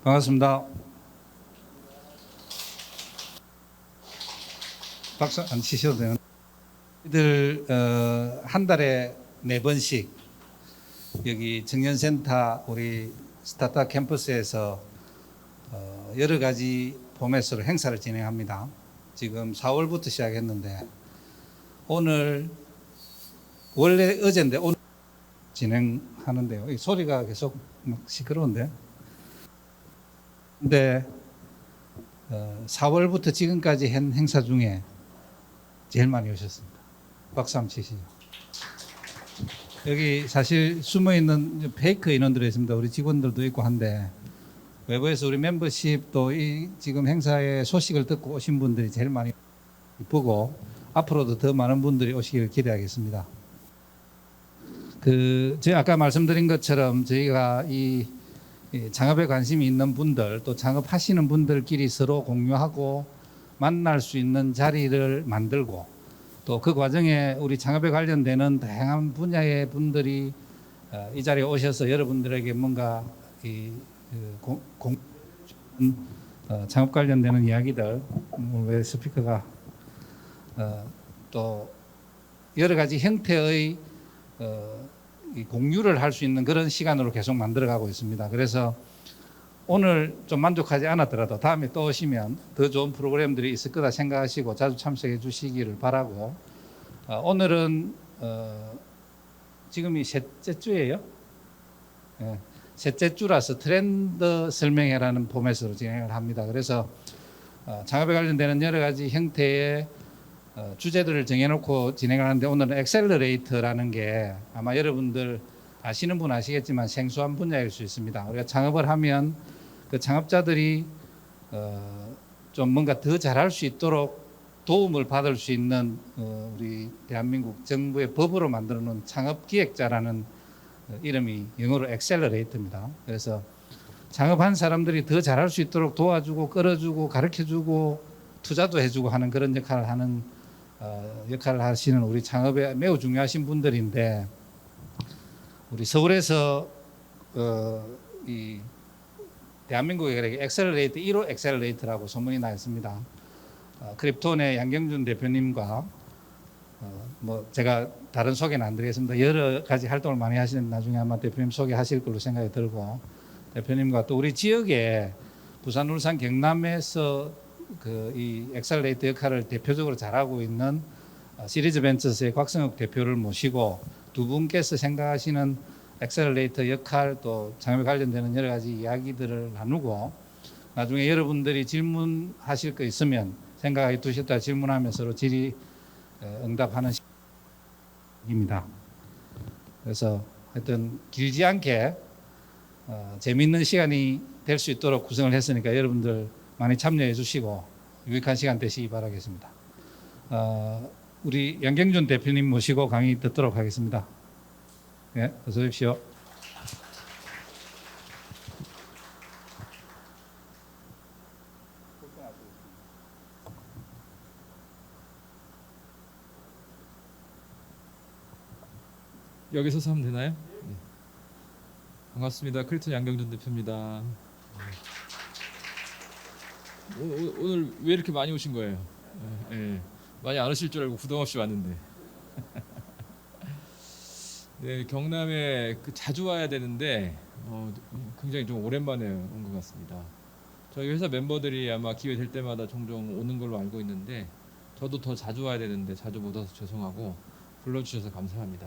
반갑습니다. 박수 안 치셔도 되는. 이들 한 달에 4번씩 여기 청년센터 우리 스타트업 캠퍼스에서 여러 가지 포맷으로 행사를 진행합니다. 지금 4월부터 시작했는데 오늘 원래 어제인데 오늘 진행하는데요. 이 소리가 계속 막 시끄러운데. 근데 4월부터 지금까지 한 행사 중에 제일 많이 오셨습니다. 박수 한번 치시죠. 여기 사실 숨어있는 페이크 인원들이 있습니다. 우리 직원들도 있고 한데 외부에서 우리 멤버십도 이 지금 행사의 소식을 듣고 오신 분들이 제일 많이 보고 앞으로도 더 많은 분들이 오시기를 기대하겠습니다. 제가 아까 말씀드린 것처럼 저희가 이 창업에 관심이 있는 분들 또 창업하시는 분들끼리 서로 공유하고 만날 수 있는 자리를 만들고 또 그 과정에 우리 창업에 관련되는 다양한 분야의 분들이 이 자리에 오셔서 여러분들에게 뭔가 창업 관련되는 이야기들, 왜 스피커가 또 여러 가지 형태의 이 공유를 할 수 있는 그런 시간으로 계속 만들어가고 있습니다. 그래서 오늘 좀 만족하지 않았더라도 다음에 또 오시면 더 좋은 프로그램들이 있을 거다 생각하시고 자주 참석해 주시기를 바라고, 오늘은 지금이 셋째 주예요. 네, 셋째 주라서 트렌드 설명회라는 포맷으로 진행을 합니다. 그래서 창업에 관련되는 여러 가지 형태의 주제들을 정해놓고 진행을 하는데 오늘은 엑셀러레이터라는 게 아마 여러분들 아시는 분 아시겠지만 생소한 분야일 수 있습니다. 우리가 창업을 하면 그 창업자들이 좀 뭔가 더 잘할 수 있도록 도움을 받을 수 있는 우리 대한민국 정부의 법으로 만들어 놓은 창업기획자라는 이름이 영어로 엑셀러레이터입니다. 그래서 창업한 사람들이 더 잘할 수 있도록 도와주고 끌어주고 가르쳐주고 투자도 해주고 하는 그런 역할을 하시는 우리 창업에 매우 중요하신 분들인데, 우리 서울에서 이 대한민국에 엑셀러레이터 1호 엑셀러레이터라고 소문이 나 있습니다. 크립톤의 양경준 대표님과 뭐 제가 다른 소개는 안 드리겠습니다. 여러 가지 활동을 많이 하시는 나중에 아마 대표님 소개하실 걸로 생각이 들고, 대표님과 또 우리 지역에 부산, 울산, 경남에서 이 엑셀러레이터 역할을 대표적으로 잘하고 있는 시리즈 벤처스의 곽성욱 대표를 모시고 두 분께서 생각하시는 엑셀러레이터 역할 또 창업에 관련되는 여러 가지 이야기들을 나누고, 나중에 여러분들이 질문하실 거 있으면 생각해 두셨다 질문하면서 서로 질의 응답하는 시간입니다. 그래서 하여튼 길지 않게 재미있는 시간이 될 수 있도록 구성을 했으니까 여러분들 많이 참여해 주시고 유익한 시간 되시기 바라겠습니다. 우리 양경준 대표님 모시고 강의 듣도록 하겠습니다. 네, 어서 오십시오. 여기서 하면 되나요? 네. 반갑습니다. 크립톤 양경준 대표입니다. 오늘 왜 이렇게 많이 오신 거예요? 네, 많이 안 오실 줄 알고 부담 없이 왔는데. 네, 경남에 자주 와야 되는데 굉장히 좀 오랜만에 온 것 같습니다. 저희 회사 멤버들이 아마 기회 될 때마다 종종 오는 걸로 알고 있는데 저도 더 자주 와야 되는데 자주 못 와서 죄송하고 불러주셔서 감사합니다.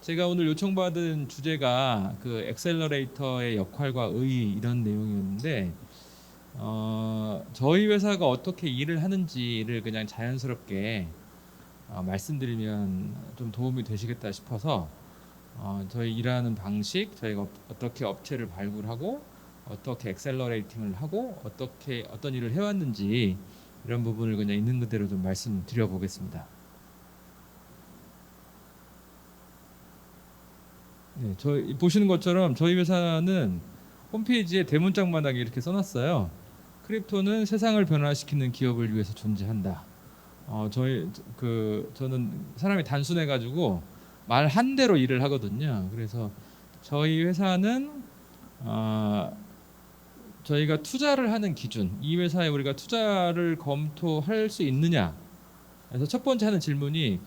제가 오늘 요청받은 주제가 그 엑셀러레이터의 역할과 의의 이런 내용이었는데 저희 회사가 어떻게 일을 하는지를 그냥 자연스럽게 말씀드리면 좀 도움이 되시겠다 싶어서 저희 일하는 방식, 저희가 어떻게 업체를 발굴하고 어떻게 엑셀러레이팅을 하고 어떻게 어떤 일을 해왔는지 이런 부분을 그냥 있는 그대로 좀 말씀드려 보겠습니다. 네, 저희 보시는 것처럼 저희 회사는 홈페이지에 대문짝마당에 이렇게 써놨어요. 크립톤은 세상을 변화시키는 기업을 위해서 존재한다. 저는 사람이 단순해가지고 말 한 대로 일을 하거든요. 그래서 저희 회사는 저희가 투자를 하는 기준, 이 회사에 우리가 투자를 검토할 수 있느냐. 그래서 첫 번째 하는 질문이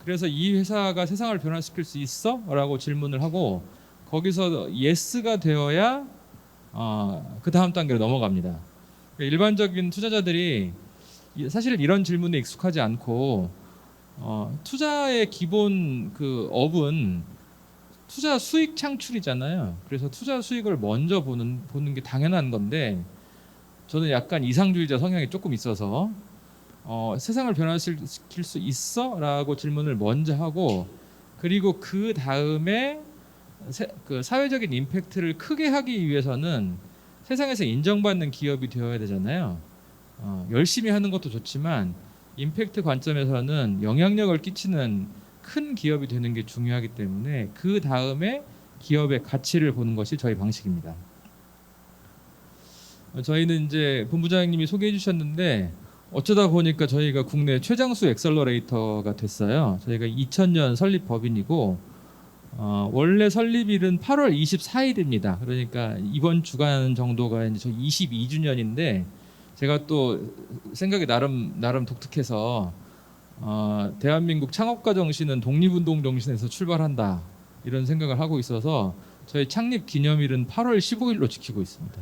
그래서 이 회사가 세상을 변화시킬 수 있어? 라고 질문을 하고 거기서 예스가 되어야 그 다음 단계로 넘어갑니다. 그러니까 일반적인 투자자들이 사실 이런 질문에 익숙하지 않고 투자의 기본 그 업은 투자 수익 창출이잖아요. 그래서 투자 수익을 먼저 보는 게 당연한 건데 저는 약간 이상주의자 성향이 조금 있어서 세상을 변화시킬 수 있어? 라고 질문을 먼저 하고 그리고 그 다음에 그 사회적인 임팩트를 크게 하기 위해서는 세상에서 인정받는 기업이 되어야 되잖아요. 열심히 하는 것도 좋지만 임팩트 관점에서는 영향력을 끼치는 큰 기업이 되는 게 중요하기 때문에 그 다음에 기업의 가치를 보는 것이 저희 방식입니다. 저희는 이제 본부장님이 소개해 주셨는데 어쩌다 보니까 저희가 국내 최장수 엑셀러레이터가 됐어요. 저희가 2000년 설립 법인이고 원래 설립일은 8월 24일입니다. 그러니까 이번 주간 정도가 이제 22주년인데 제가 또 생각이 나름 독특해서 대한민국 창업가 정신은 독립운동 정신에서 출발한다 이런 생각을 하고 있어서 저희 창립 기념일은 8월 15일로 지키고 있습니다.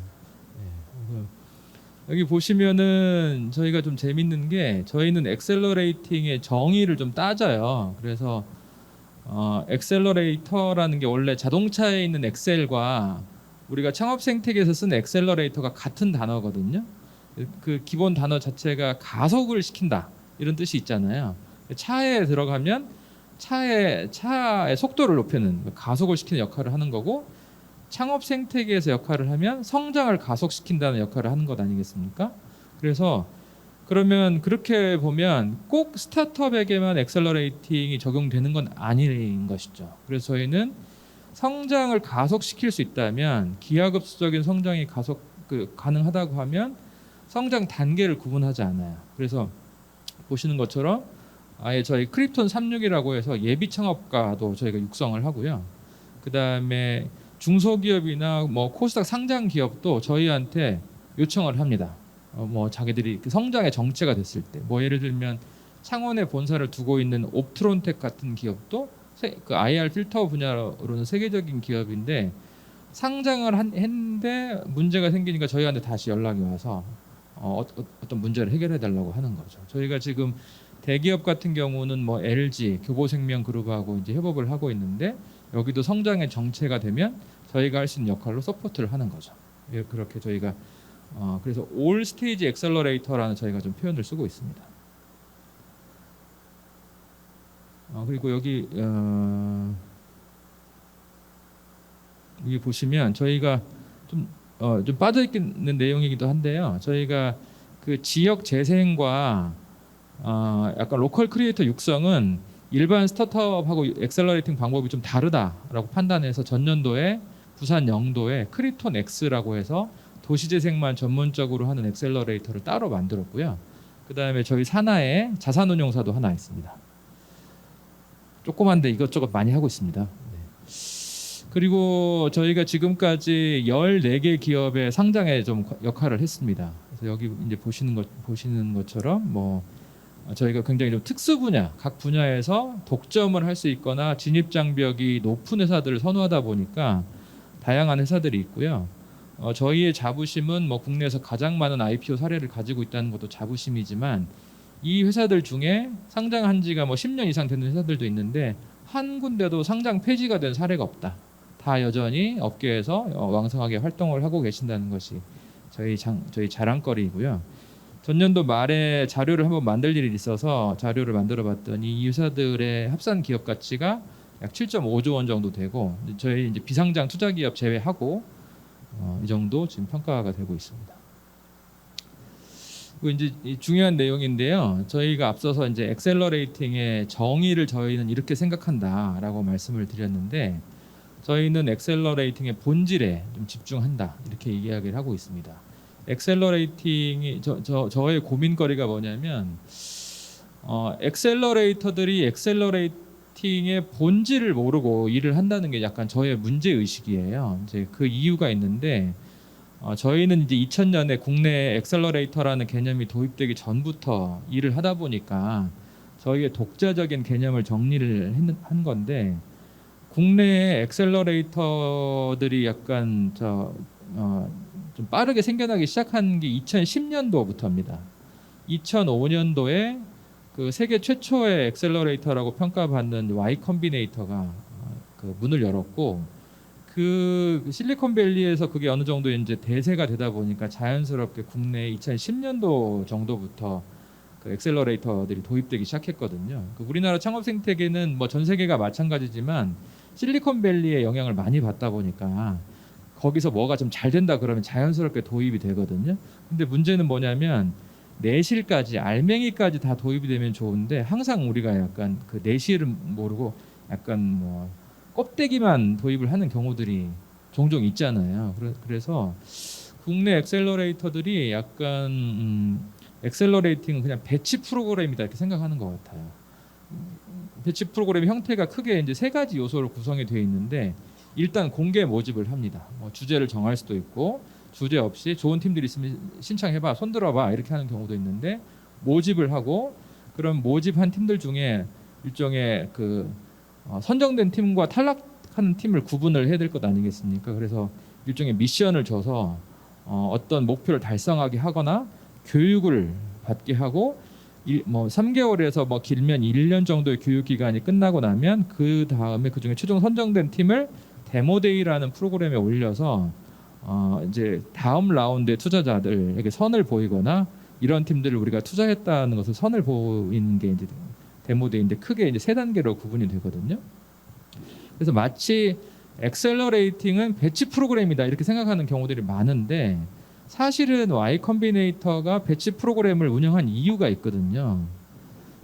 여기 보시면은 저희가 좀 재밌는 게 저희는 엑셀러레이팅의 정의를 좀 따져요. 그래서 엑셀러레이터라는 게 원래 자동차에 있는 엑셀과 우리가 창업 생태계에서 쓰는 엑셀러레이터가 같은 단어거든요. 그 기본 단어 자체가 가속을 시킨다 이런 뜻이 있잖아요. 차에 들어가면 차의 속도를 높이는 가속을 시키는 역할을 하는 거고 창업 생태계에서 역할을 하면 성장을 가속시킨다는 역할을 하는 것 아니겠습니까? 그래서 그러면 그렇게 보면 꼭 스타트업에게만 엑셀러레이팅이 적용되는 건 아닌 것이죠. 그래서 저희는 성장을 가속시킬 수 있다면 기하급수적인 성장이 가능하다고 하면 성장 단계를 구분하지 않아요. 그래서 보시는 것처럼 아예 저희 크립톤 36이라고 해서 예비 창업가도 저희가 육성을 하고요. 그 다음에 중소기업이나 뭐 코스닥 상장 기업도 저희한테 요청을 합니다. 뭐 자기들이 그 성장의 정체가 됐을 때, 뭐 예를 들면 창원에 본사를 두고 있는 옵트론텍 같은 기업도 그 IR 필터 분야로는 세계적인 기업인데 상장을 했는데 문제가 생기니까 저희한테 다시 연락이 와서 어떤 문제를 해결해 달라고 하는 거죠. 저희가 지금 대기업 같은 경우는 뭐 LG, 교보생명그룹하고 이제 협업을 하고 있는데 여기도 성장의 정체가 되면 저희가 할 수 있는 역할로 서포트를 하는 거죠. 그렇게 저희가 그래서 올 스테이지 엑셀러레이터라는 저희가 좀 표현을 쓰고 있습니다. 그리고 여기 보시면 저희가 좀 빠져 있는 내용이기도 한데요. 저희가 그 지역 재생과 약간 로컬 크리에이터 육성은 일반 스타트업하고 엑셀러레이팅 방법이 좀 다르다라고 판단해서 전년도에 부산 영도에 크립톤 X라고 해서 도시재생만 전문적으로 하는 엑셀러레이터를 따로 만들었고요. 그 다음에 저희 산하에 자산운용사도 하나 있습니다. 조그만데 이것저것 많이 하고 있습니다. 그리고 저희가 지금까지 14개 기업의 상장에 좀 역할을 했습니다. 그래서 여기 이제 보시는 것처럼 뭐 저희가 굉장히 좀 특수 분야, 각 분야에서 독점을 할 수 있거나 진입 장벽이 높은 회사들을 선호하다 보니까 다양한 회사들이 있고요. 저희의 자부심은 뭐 국내에서 가장 많은 IPO 사례를 가지고 있다는 것도 자부심이지만 이 회사들 중에 상장한 지가 뭐 10년 이상 되는 회사들도 있는데 한 군데도 상장 폐지가 된 사례가 없다. 다 여전히 업계에서 왕성하게 활동을 하고 계신다는 것이 저희 자랑거리이고요. 전년도 말에 자료를 한번 만들 일이 있어서 자료를 만들어 봤더니 이 회사들의 합산 기업 가치가 약 7.5조 원 정도 되고 저희 이제 비상장 투자 기업 제외하고 이 정도 지금 평가가 되고 있습니다. 그리고 이제 중요한 내용인데요. 저희가 앞서서 이제 엑셀러레이팅의 정의를 저희는 이렇게 생각한다라고 말씀을 드렸는데 저희는 엑셀러레이팅의 본질에 좀 집중한다 이렇게 이야기를 하고 있습니다. 엑셀러레이팅이 저의 고민거리가 뭐냐면 엑셀러레이터들이 엑셀러레이팅의 본질을 모르고 일을 한다는 게 약간 저의 문제 의식이에요. 이제 그 이유가 있는데 저희는 이제 2000년에 국내 엑셀러레이터라는 개념이 도입되기 전부터 일을 하다 보니까 저희의 독자적인 개념을 정리를 한 건데, 국내의 엑셀러레이터들이 약간 좀 빠르게 생겨나기 시작한 게 2010년도부터입니다. 2005년도에 그 세계 최초의 엑셀러레이터라고 평가받는 Y 컴비네이터가 그 문을 열었고, 그 실리콘밸리에서 그게 어느 정도 이제 대세가 되다 보니까 자연스럽게 국내에 2010년도 정도부터 그 엑셀러레이터들이 도입되기 시작했거든요. 그 우리나라 창업 생태계는 뭐 전 세계가 마찬가지지만 실리콘밸리의 영향을 많이 받다 보니까 거기서 뭐가 좀 잘 된다 그러면 자연스럽게 도입이 되거든요. 근데 문제는 뭐냐면 내실까지 알맹이까지 다 도입이 되면 좋은데, 항상 우리가 약간 그 내실을 모르고 약간 뭐 껍데기만 도입을 하는 경우들이 종종 있잖아요. 그래서 국내 엑셀러레이터들이 약간 엑셀러레이팅은 그냥 배치 프로그램이다 이렇게 생각하는 것 같아요. 배치 프로그램의 형태가 크게 이제 세 가지 요소로 구성이 되어 있는데, 일단 공개 모집을 합니다. 주제를 정할 수도 있고, 주제 없이 좋은 팀들이 있으면 신청해봐, 손들어봐 이렇게 하는 경우도 있는데, 모집을 하고, 그럼 모집한 팀들 중에 일종의 그 선정된 팀과 탈락하는 팀을 구분을 해야 될 것 아니겠습니까? 그래서 일종의 미션을 줘서 어떤 목표를 달성하게 하거나 교육을 받게 하고, 뭐 3개월에서 뭐 길면 1년 정도의 교육 기간이 끝나고 나면 그 다음에 그 중에 최종 선정된 팀을 데모데이라는 프로그램에 올려서 이제 다음 라운드의 투자자들에게 선을 보이거나, 이런 팀들을 우리가 투자했다는 것을 선을 보이는 게 이제 데모데이인데, 크게 이제 세 단계로 구분이 되거든요. 그래서 마치 엑셀러레이팅은 배치 프로그램이다 이렇게 생각하는 경우들이 많은데, 사실은 Y 컴비네이터가 배치 프로그램을 운영한 이유가 있거든요.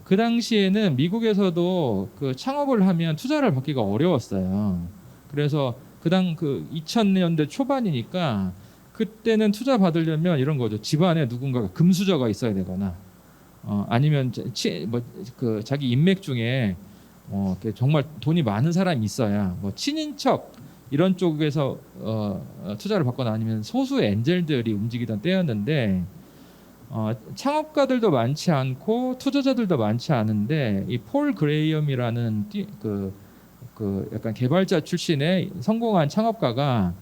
그 당시에는 미국에서도 그 창업을 하면 투자를 받기가 어려웠어요. 그래서 그 2000년대 초반이니까 그때는 투자 받으려면 이런 거죠. 집안에 누군가가 금수저가 있어야 되거나, 아니면 그 자기 인맥 중에 정말 돈이 많은 사람이 있어야, 뭐 친인척 이런 쪽에서 투자를 받거나, 아니면 소수의 엔젤들이 움직이던 때였는데, 창업가들도 많지 않고 투자자들도 많지 않은데, 이 폴 그레이엄이라는 그 약간 개발자 출신의 성공한 창업가가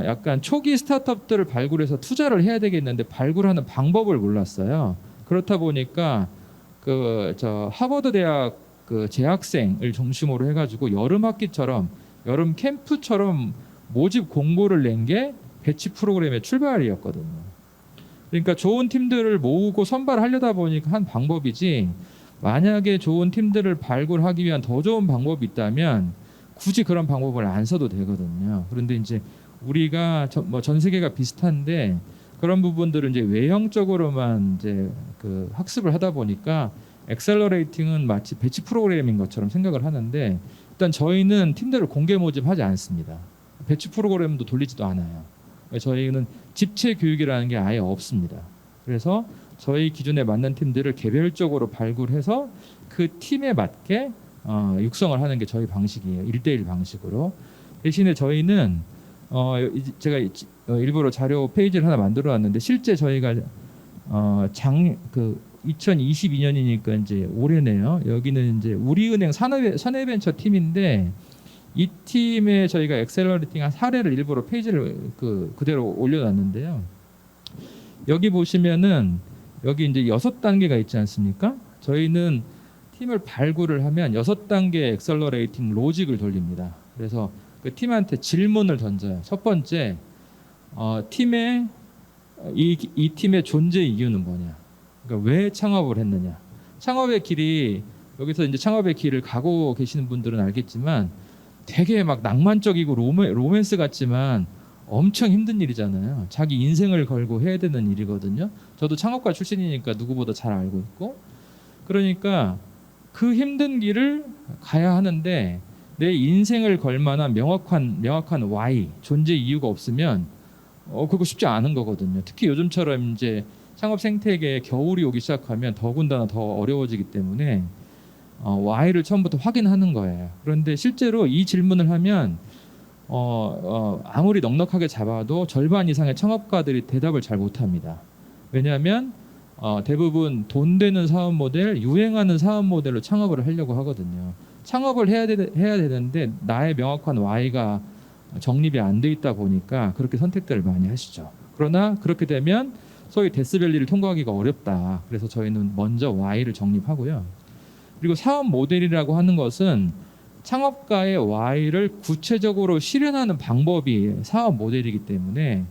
약간 초기 스타트업들을 발굴해서 투자를 해야 되겠는데 발굴하는 방법을 몰랐어요. 그렇다 보니까 하버드 대학 그 재학생을 중심으로 해가지고 여름 학기처럼, 여름 캠프처럼 모집 공고를 낸 게 배치 프로그램의 출발이었거든요. 그러니까 좋은 팀들을 모으고 선발하려다 보니까 한 방법이지, 만약에 좋은 팀들을 발굴하기 위한 더 좋은 방법이 있다면 굳이 그런 방법을 안 써도 되거든요. 그런데 이제 우리가 전 세계가 비슷한데, 그런 부분들은 이제 외형적으로만 이제 그 학습을 하다 보니까 엑셀러레이팅은 마치 배치 프로그램인 것처럼 생각을 하는데, 일단 저희는 팀들을 공개 모집하지 않습니다. 배치 프로그램도 돌리지도 않아요. 저희는 집체 교육이라는 게 아예 없습니다. 그래서 저희 기준에 맞는 팀들을 개별적으로 발굴해서 그 팀에 맞게 육성을 하는 게 저희 방식이에요. 1대1 방식으로. 대신에 저희는 제가 일부러 자료 페이지를 하나 만들어 놨는데, 실제 저희가 2022년이니까 이제 올해네요. 여기는 이제 우리은행 사내벤처 팀인데, 이 팀에 저희가 엑셀러레이팅한 사례를 일부러 페이지를 그대로 올려놨는데요. 여기 보시면은 여기 이제 6단계가 있지 않습니까? 저희는 팀을 발굴을 하면 6단계 엑셀러레이팅 로직을 돌립니다. 그래서 그 팀한테 질문을 던져요. 첫 번째, 이 팀의 존재 이유는 뭐냐? 그러니까 왜 창업을 했느냐? 창업의 길이, 여기서 이제 창업의 길을 가고 계시는 분들은 알겠지만 되게 막 낭만적이고 로맨스 같지만 엄청 힘든 일이잖아요. 자기 인생을 걸고 해야 되는 일이거든요. 저도 창업가 출신이니까 누구보다 잘 알고 있고, 그러니까 그 힘든 길을 가야 하는데 내 인생을 걸 만한 명확한 why, 존재 이유가 없으면 그거 쉽지 않은 거거든요. 특히 요즘처럼 이제 창업 생태계에 겨울이 오기 시작하면 더군다나 더 어려워지기 때문에 why를 처음부터 확인하는 거예요. 그런데 실제로 이 질문을 하면 아무리 넉넉하게 잡아도 절반 이상의 창업가들이 대답을 잘 못합니다. 왜냐하면 대부분 돈 되는 사업 모델, 유행하는 사업 모델로 창업을 하려고 하거든요. 창업을 해야 되는데 나의 명확한 Y가 정립이 안 돼 있다 보니까 그렇게 선택들을 많이 하시죠. 그러나 그렇게 되면 소위 데스밸리를 통과하기가 어렵다. 그래서 저희는 먼저 Y를 정립하고요. 그리고 사업 모델이라고 하는 것은 창업가의 Y를 구체적으로 실현하는 방법이 사업 모델이기 때문에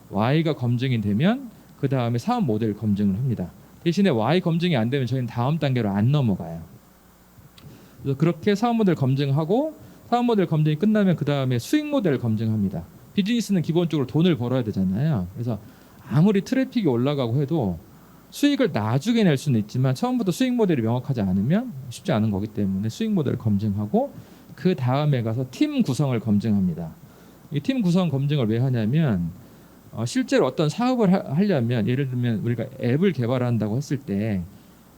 Y가 검증이 되면 그 다음에 사업 모델 검증을 합니다. 대신에 Y 검증이 안 되면 저희는 다음 단계로 안 넘어가요. 그래서 그렇게 사업 모델 검증하고 사업 모델 검증이 끝나면 그 다음에 수익 모델 검증합니다. 비즈니스는 기본적으로 돈을 벌어야 되잖아요. 그래서 아무리 트래픽이 올라가고 해도 수익을 나중에 낼 수는 있지만 처음부터 수익 모델이 명확하지 않으면 쉽지 않은 거기 때문에 수익 모델을 검증하고 그 다음에 가서 팀 구성을 검증합니다. 이 팀 구성 검증을 왜 하냐면 실제로 어떤 사업을 하려면 예를 들면 우리가 앱을 개발한다고 했을 때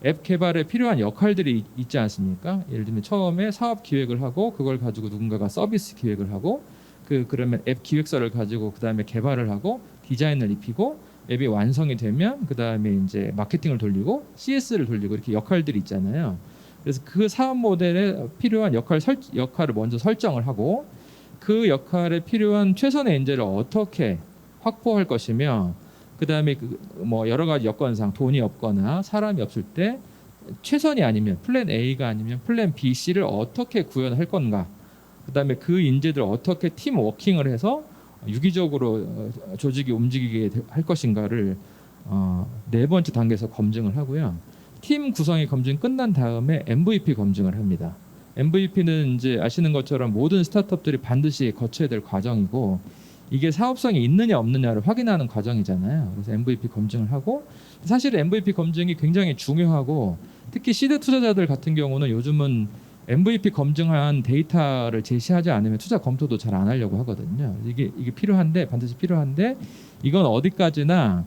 앱 개발에 필요한 역할들이 있지 않습니까? 예를 들면 처음에 사업 기획을 하고 그걸 가지고 누군가가 서비스 기획을 하고 그러면 앱 기획서를 가지고 그 다음에 개발을 하고 디자인을 입히고 앱이 완성이 되면 그 다음에 이제 마케팅을 돌리고 CS를 돌리고 이렇게 역할들이 있잖아요. 그래서 그 사업 모델에 필요한 역할을 먼저 설정을 하고 그 역할에 필요한 최선의 인재를 어떻게 확보할 것이며 그 다음에 뭐 여러 가지 여건상 돈이 없거나 사람이 없을 때 최선이 아니면 플랜 A가 아니면 플랜 B, C를 어떻게 구현할 건가. 그 다음에 그 인재들 어떻게 팀 워킹을 해서 유기적으로 조직이 움직이게 할 것인가를 네 번째 단계에서 검증을 하고요. 팀 구성이 검증 끝난 다음에 MVP 검증을 합니다. MVP는 이제 아시는 것처럼 모든 스타트업들이 반드시 거쳐야 될 과정이고 이게 사업성이 있느냐 없느냐를 확인하는 과정이잖아요. 그래서 MVP 검증을 하고 사실 MVP 검증이 굉장히 중요하고 특히 시드 투자자들 같은 경우는 요즘은 MVP 검증한 데이터를 제시하지 않으면 투자 검토도 잘 안 하려고 하거든요. 이게 필요한데 반드시 필요한데 이건 어디까지나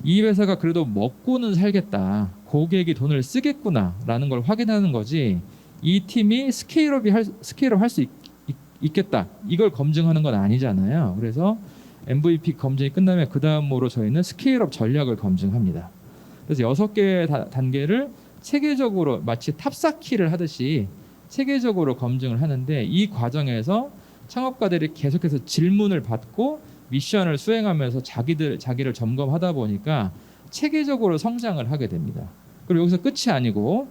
이 회사가 그래도 먹고는 살겠다. 고객이 돈을 쓰겠구나라는 걸 확인하는 거지. 이 팀이 스케일업 할 수 있겠다. 이걸 검증하는 건 아니잖아요. 그래서 MVP 검증이 끝나면 그 다음으로 저희는 스케일업 전략을 검증합니다. 그래서 6개 단계를 체계적으로 마치 탑쌓기를 하듯이 체계적으로 검증을 하는데 이 과정에서 창업가들이 계속해서 질문을 받고 미션을 수행하면서 자기를 점검하다 보니까 체계적으로 성장을 하게 됩니다. 그리고 여기서 끝이 아니고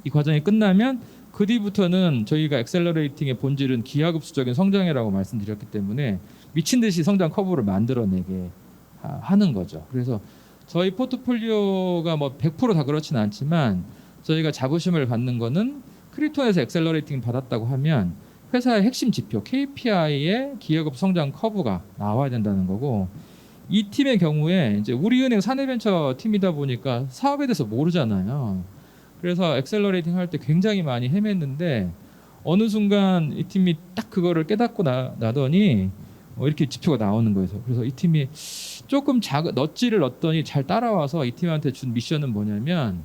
이 과정이 끝나면 그 뒤부터는 저희가 엑셀러레이팅의 본질은 기하급수적인 성장이라고 말씀드렸기 때문에 미친 듯이 성장 커브를 만들어내게 하는 거죠. 그래서 저희 포트폴리오가 뭐 100%다 그렇지는 않지만 저희가 자부심을 갖는 거는 크립톤에서 엑셀러레이팅 받았다고 하면 회사의 핵심 지표 KPI의 기하급 성장 커브가 나와야 된다는 거고 이 팀의 경우에 이제 우리은행 사내벤처 팀이다 보니까 사업에 대해서 모르잖아요. 그래서 엑셀러레이팅 할 때 굉장히 많이 헤맸는데 어느 순간 이 팀이 딱 그거를 깨닫고 나더니 이렇게 지표가 나오는 거예요. 그래서 이 팀이 조금 넛지를 넣었더니 잘 따라와서 이 팀한테 준 미션은 뭐냐면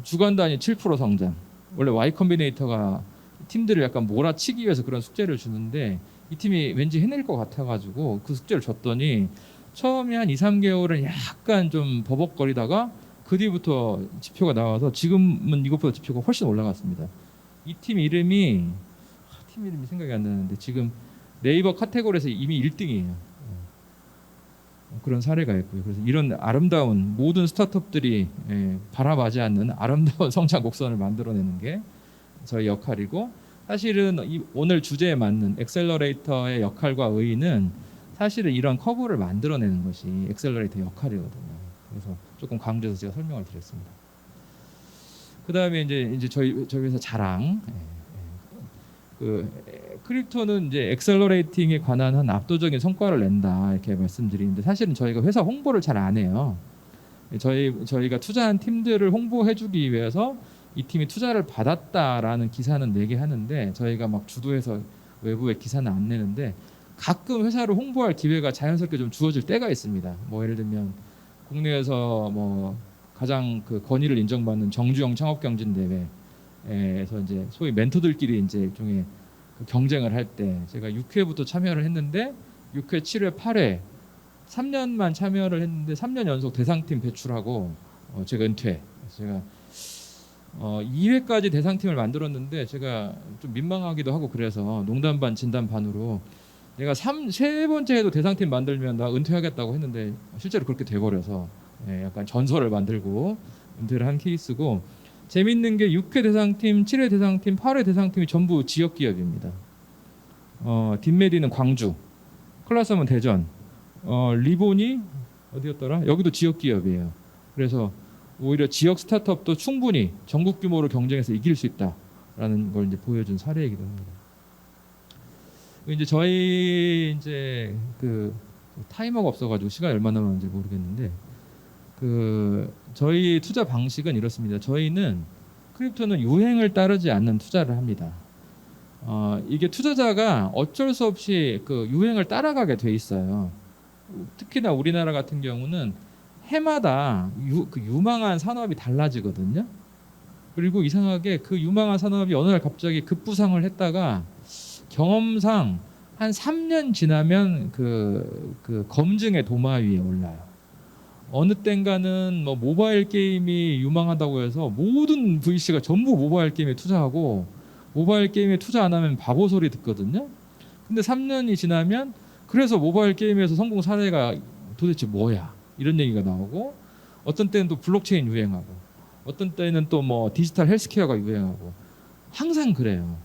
주간 단위 7% 성장. 원래 Y 컴비네이터가 팀들을 약간 몰아치기 위해서 그런 숙제를 주는데 이 팀이 왠지 해낼 것 같아가지고 그 숙제를 줬더니 처음에 한 2, 3개월은 약간 좀 버벅거리다가 그 뒤부터 지표가 나와서 지금은 이것보다 지표가 훨씬 올라갔습니다. 이 팀 이름이 생각이 안 나는데 지금 네이버 카테고리에서 이미 1등이에요. 그런 사례가 있고요. 그래서 이런 아름다운 모든 스타트업들이 바라마지 않는 아름다운 성장 곡선을 만들어내는 게 저희 역할이고 사실은 오늘 주제에 맞는 엑셀러레이터의 역할과 의의는 사실은 이런 커브를 만들어내는 것이 엑셀러레이터 역할이거든요. 그래서 조금 강조해서 제가 설명을 드렸습니다. 그 다음에 이제 저희 회사 자랑. 크립토는 이제 엑셀러레이팅에 관한 한 압도적인 성과를 낸다 이렇게 말씀드리는데 사실은 저희가 회사 홍보를 잘 안 해요. 저희가 투자한 팀들을 홍보해주기 위해서 이 팀이 투자를 받았다라는 기사는 내게 하는데 저희가 막 주도해서 외부에 기사는 안 내는데 가끔 회사를 홍보할 기회가 자연스럽게 좀 주어질 때가 있습니다. 뭐 예를 들면 국내에서 뭐 가장 그 권위를 인정받는 정주영 창업경진대회에서 이제 소위 멘토들끼리 이제 일종의 그 경쟁을 할 때 제가 6회부터 참여를 했는데 6회, 7회, 8회 3년만 참여를 했는데 3년 연속 대상팀 배출하고 제가 은퇴. 제가 2회까지 대상팀을 만들었는데 제가 좀 민망하기도 하고 그래서 농담 반 진담 반으로 내가 세 번째 해도 대상팀 만들면 나 은퇴하겠다고 했는데 실제로 그렇게 돼버려서 약간 전설을 만들고 은퇴를 한 케이스고 재밌는 게 6회 대상팀, 7회 대상팀, 8회 대상팀이 전부 지역 기업입니다. 딘메디는 광주, 클라스먼 대전, 리본이 어디였더라? 여기도 지역 기업이에요. 그래서 오히려 지역 스타트업도 충분히 전국 규모로 경쟁해서 이길 수 있다라는 걸 이제 보여준 사례이기도 합니다. 이제 저희 이제 그 타이머가 없어가지고 시간이 얼마나 남았는지 모르겠는데 저희 투자 방식은 이렇습니다. 저희는 크립토는 유행을 따르지 않는 투자를 합니다. 이게 투자자가 어쩔 수 없이 그 유행을 따라가게 돼 있어요. 특히나 우리나라 같은 경우는 해마다 그 유망한 산업이 달라지거든요. 그리고 이상하게 그 유망한 산업이 어느 날 갑자기 급부상을 했다가 경험상 한 3년 지나면 그 검증의 도마 위에 올라요. 어느 땐가는 뭐 모바일 게임이 유망하다고 해서 모든 VC가 전부 모바일 게임에 투자하고 모바일 게임에 투자 안 하면 바보 소리 듣거든요. 근데 3년이 지나면 그래서 모바일 게임에서 성공 사례가 도대체 뭐야? 이런 얘기가 나오고 어떤 때는 또 블록체인 유행하고 어떤 때는 또 뭐 디지털 헬스케어가 유행하고 항상 그래요.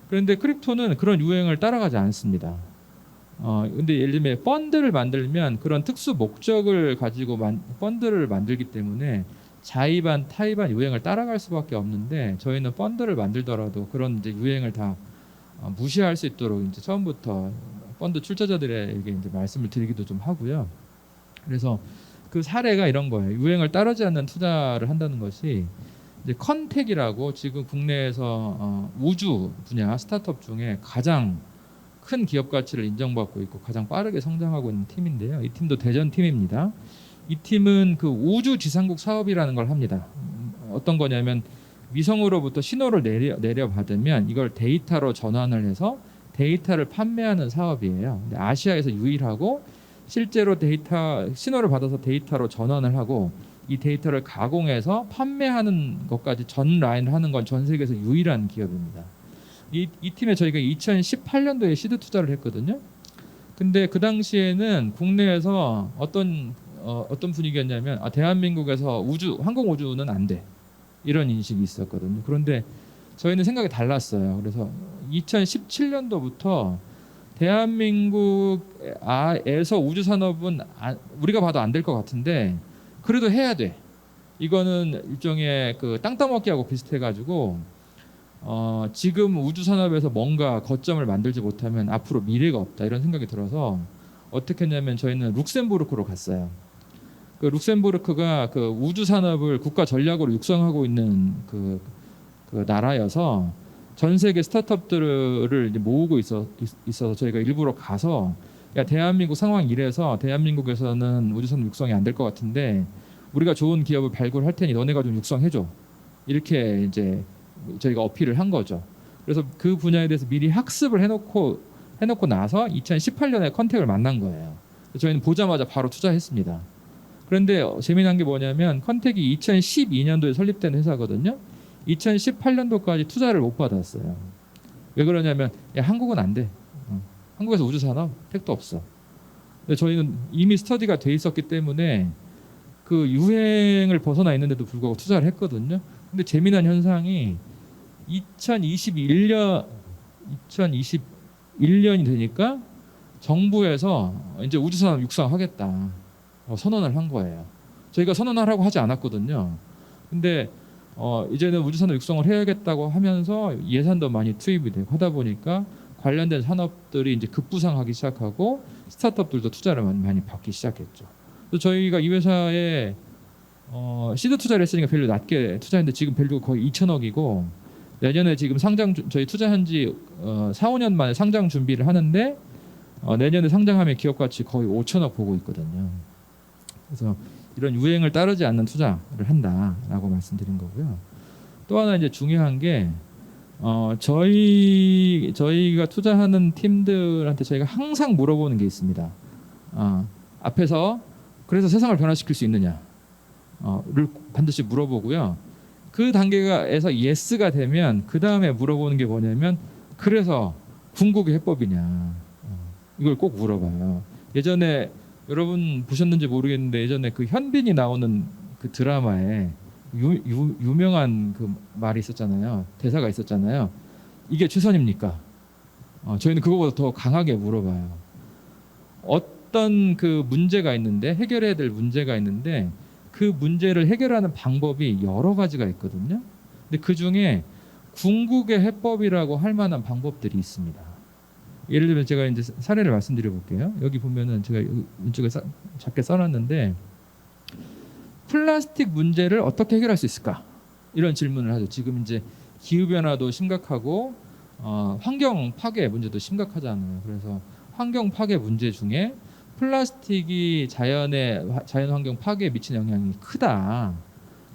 그런데 크립토는 그런 유행을 따라가지 않습니다. 근데 예를 들면 펀드를 만들면 그런 특수 목적을 가지고 펀드를 만들기 때문에 자의반 타의반 유행을 따라갈 수밖에 없는데 저희는 펀드를 만들더라도 그런 이제 유행을 다 무시할 수 있도록 이제 처음부터 펀드 출자자들에게 이제 말씀을 드리기도 좀 하고요. 그래서 그 사례가 이런 거예요. 유행을 따르지 않는 투자를 한다는 것이 이제 컨텍이라고 지금 국내에서 우주 분야 스타트업 중에 가장 큰 기업 가치를 인정받고 있고 가장 빠르게 성장하고 있는 팀인데요. 이 팀도 대전 팀입니다. 이 팀은 그 우주 지상국 사업이라는 걸 합니다. 어떤 거냐면 위성으로부터 신호를 내려받으면 이걸 데이터로 전환을 해서 데이터를 판매하는 사업이에요. 근데 아시아에서 유일하고 실제로 신호를 받아서 데이터로 전환을 하고 이 데이터를 가공해서 판매하는 것까지 전 라인을 하는 건 전 세계에서 유일한 기업입니다. 이 팀에 저희가 2018년도에 시드 투자를 했거든요. 근데 그 당시에는 국내에서 어떤 분위기였냐면 대한민국에서 항공 우주는 안 돼. 이런 인식이 있었거든요. 그런데 저희는 생각이 달랐어요. 그래서 2017년도부터 대한민국에서 우주 산업은 우리가 봐도 안 될 것 같은데 그래도 해야 돼. 이거는 일종의 그 땅 따먹기하고 비슷해가지고 지금 우주 산업에서 뭔가 거점을 만들지 못하면 앞으로 미래가 없다 이런 생각이 들어서 어떻게 했냐면 저희는 룩셈부르크로 갔어요. 그 룩셈부르크가 그 우주 산업을 국가 전략으로 육성하고 있는 그 나라여서 전 세계 스타트업들을 이제 모으고 있어서 저희가 일부러 가서 야 대한민국 상황 이래서 대한민국에서는 우주 산업 육성이 안 될 것 같은데 우리가 좋은 기업을 발굴할 테니 너네가 좀 육성해줘. 이렇게 이제 저희가 어필을 한 거죠. 그래서 그 분야에 대해서 미리 학습을 해놓고 나서 2018년에 컨택을 만난 거예요. 저희는 보자마자 바로 투자했습니다. 그런데 재미난 게 뭐냐면 컨택이 2012년도에 설립된 회사거든요. 2018년도까지 투자를 못 받았어요. 왜 그러냐면 야 한국은 안 돼. 한국에서 우주 산업 택도 없어. 근데 저희는 이미 스터디가 돼 있었기 때문에 그 유행을 벗어나 있는데도 불구하고 투자를 했거든요. 근데 재미난 현상이 2021년이 되니까 정부에서 이제 우주산업 육성하겠다 선언을 한 거예요. 저희가 선언하라고 하지 않았거든요. 근데 이제는 우주산업 육성을 해야겠다고 하면서 예산도 많이 투입이 되고 하다 보니까 관련된 산업들이 이제 급부상하기 시작하고 스타트업들도 투자를 많이 받기 시작했죠. 그래서 저희가 이 회사에 시드 투자를 했으니까 밸류 낮게 투자했는데 지금 밸류가 거의 2천억이고 내년에 지금 저희 투자한 지 4, 5년 만에 상장 준비를 하는데 내년에 상장하면 기업 가치 거의 5천억 보고 있거든요. 그래서 이런 유행을 따르지 않는 투자를 한다라고 말씀드린 거고요. 또 하나 이제 중요한 게 저희가 투자하는 팀들한테 저희가 항상 물어보는 게 있습니다. 앞에서 그래서 세상을 변화시킬 수 있느냐? 를 반드시 물어보고요. 그 단계에서 예스가 되면 그 다음에 물어보는 게 뭐냐면 그래서 궁극의 해법이냐? 이걸 꼭 물어봐요. 예전에 여러분 보셨는지 모르겠는데 예전에 그 현빈이 나오는 그 드라마에 유명한 그 말이 있었잖아요. 대사가 있었잖아요. 이게 최선입니까? 저희는 그거보다 더 강하게 물어봐요. 어떤 그 문제가 있는데 해결해야 될 문제가 있는데 그 문제를 해결하는 방법이 여러 가지가 있거든요. 근데 그 중에 궁극의 해법이라고 할 만한 방법들이 있습니다. 예를 들면 제가 이제 사례를 말씀드려 볼게요. 여기 보면은 제가 이쪽에 작게 써놨는데 플라스틱 문제를 어떻게 해결할 수 있을까? 이런 질문을 하죠. 지금 이제 기후 변화도 심각하고 환경 파괴 문제도 심각하잖아요. 그래서 환경 파괴 문제 중에 플라스틱이 자연 환경 파괴에 미치는 영향이 크다.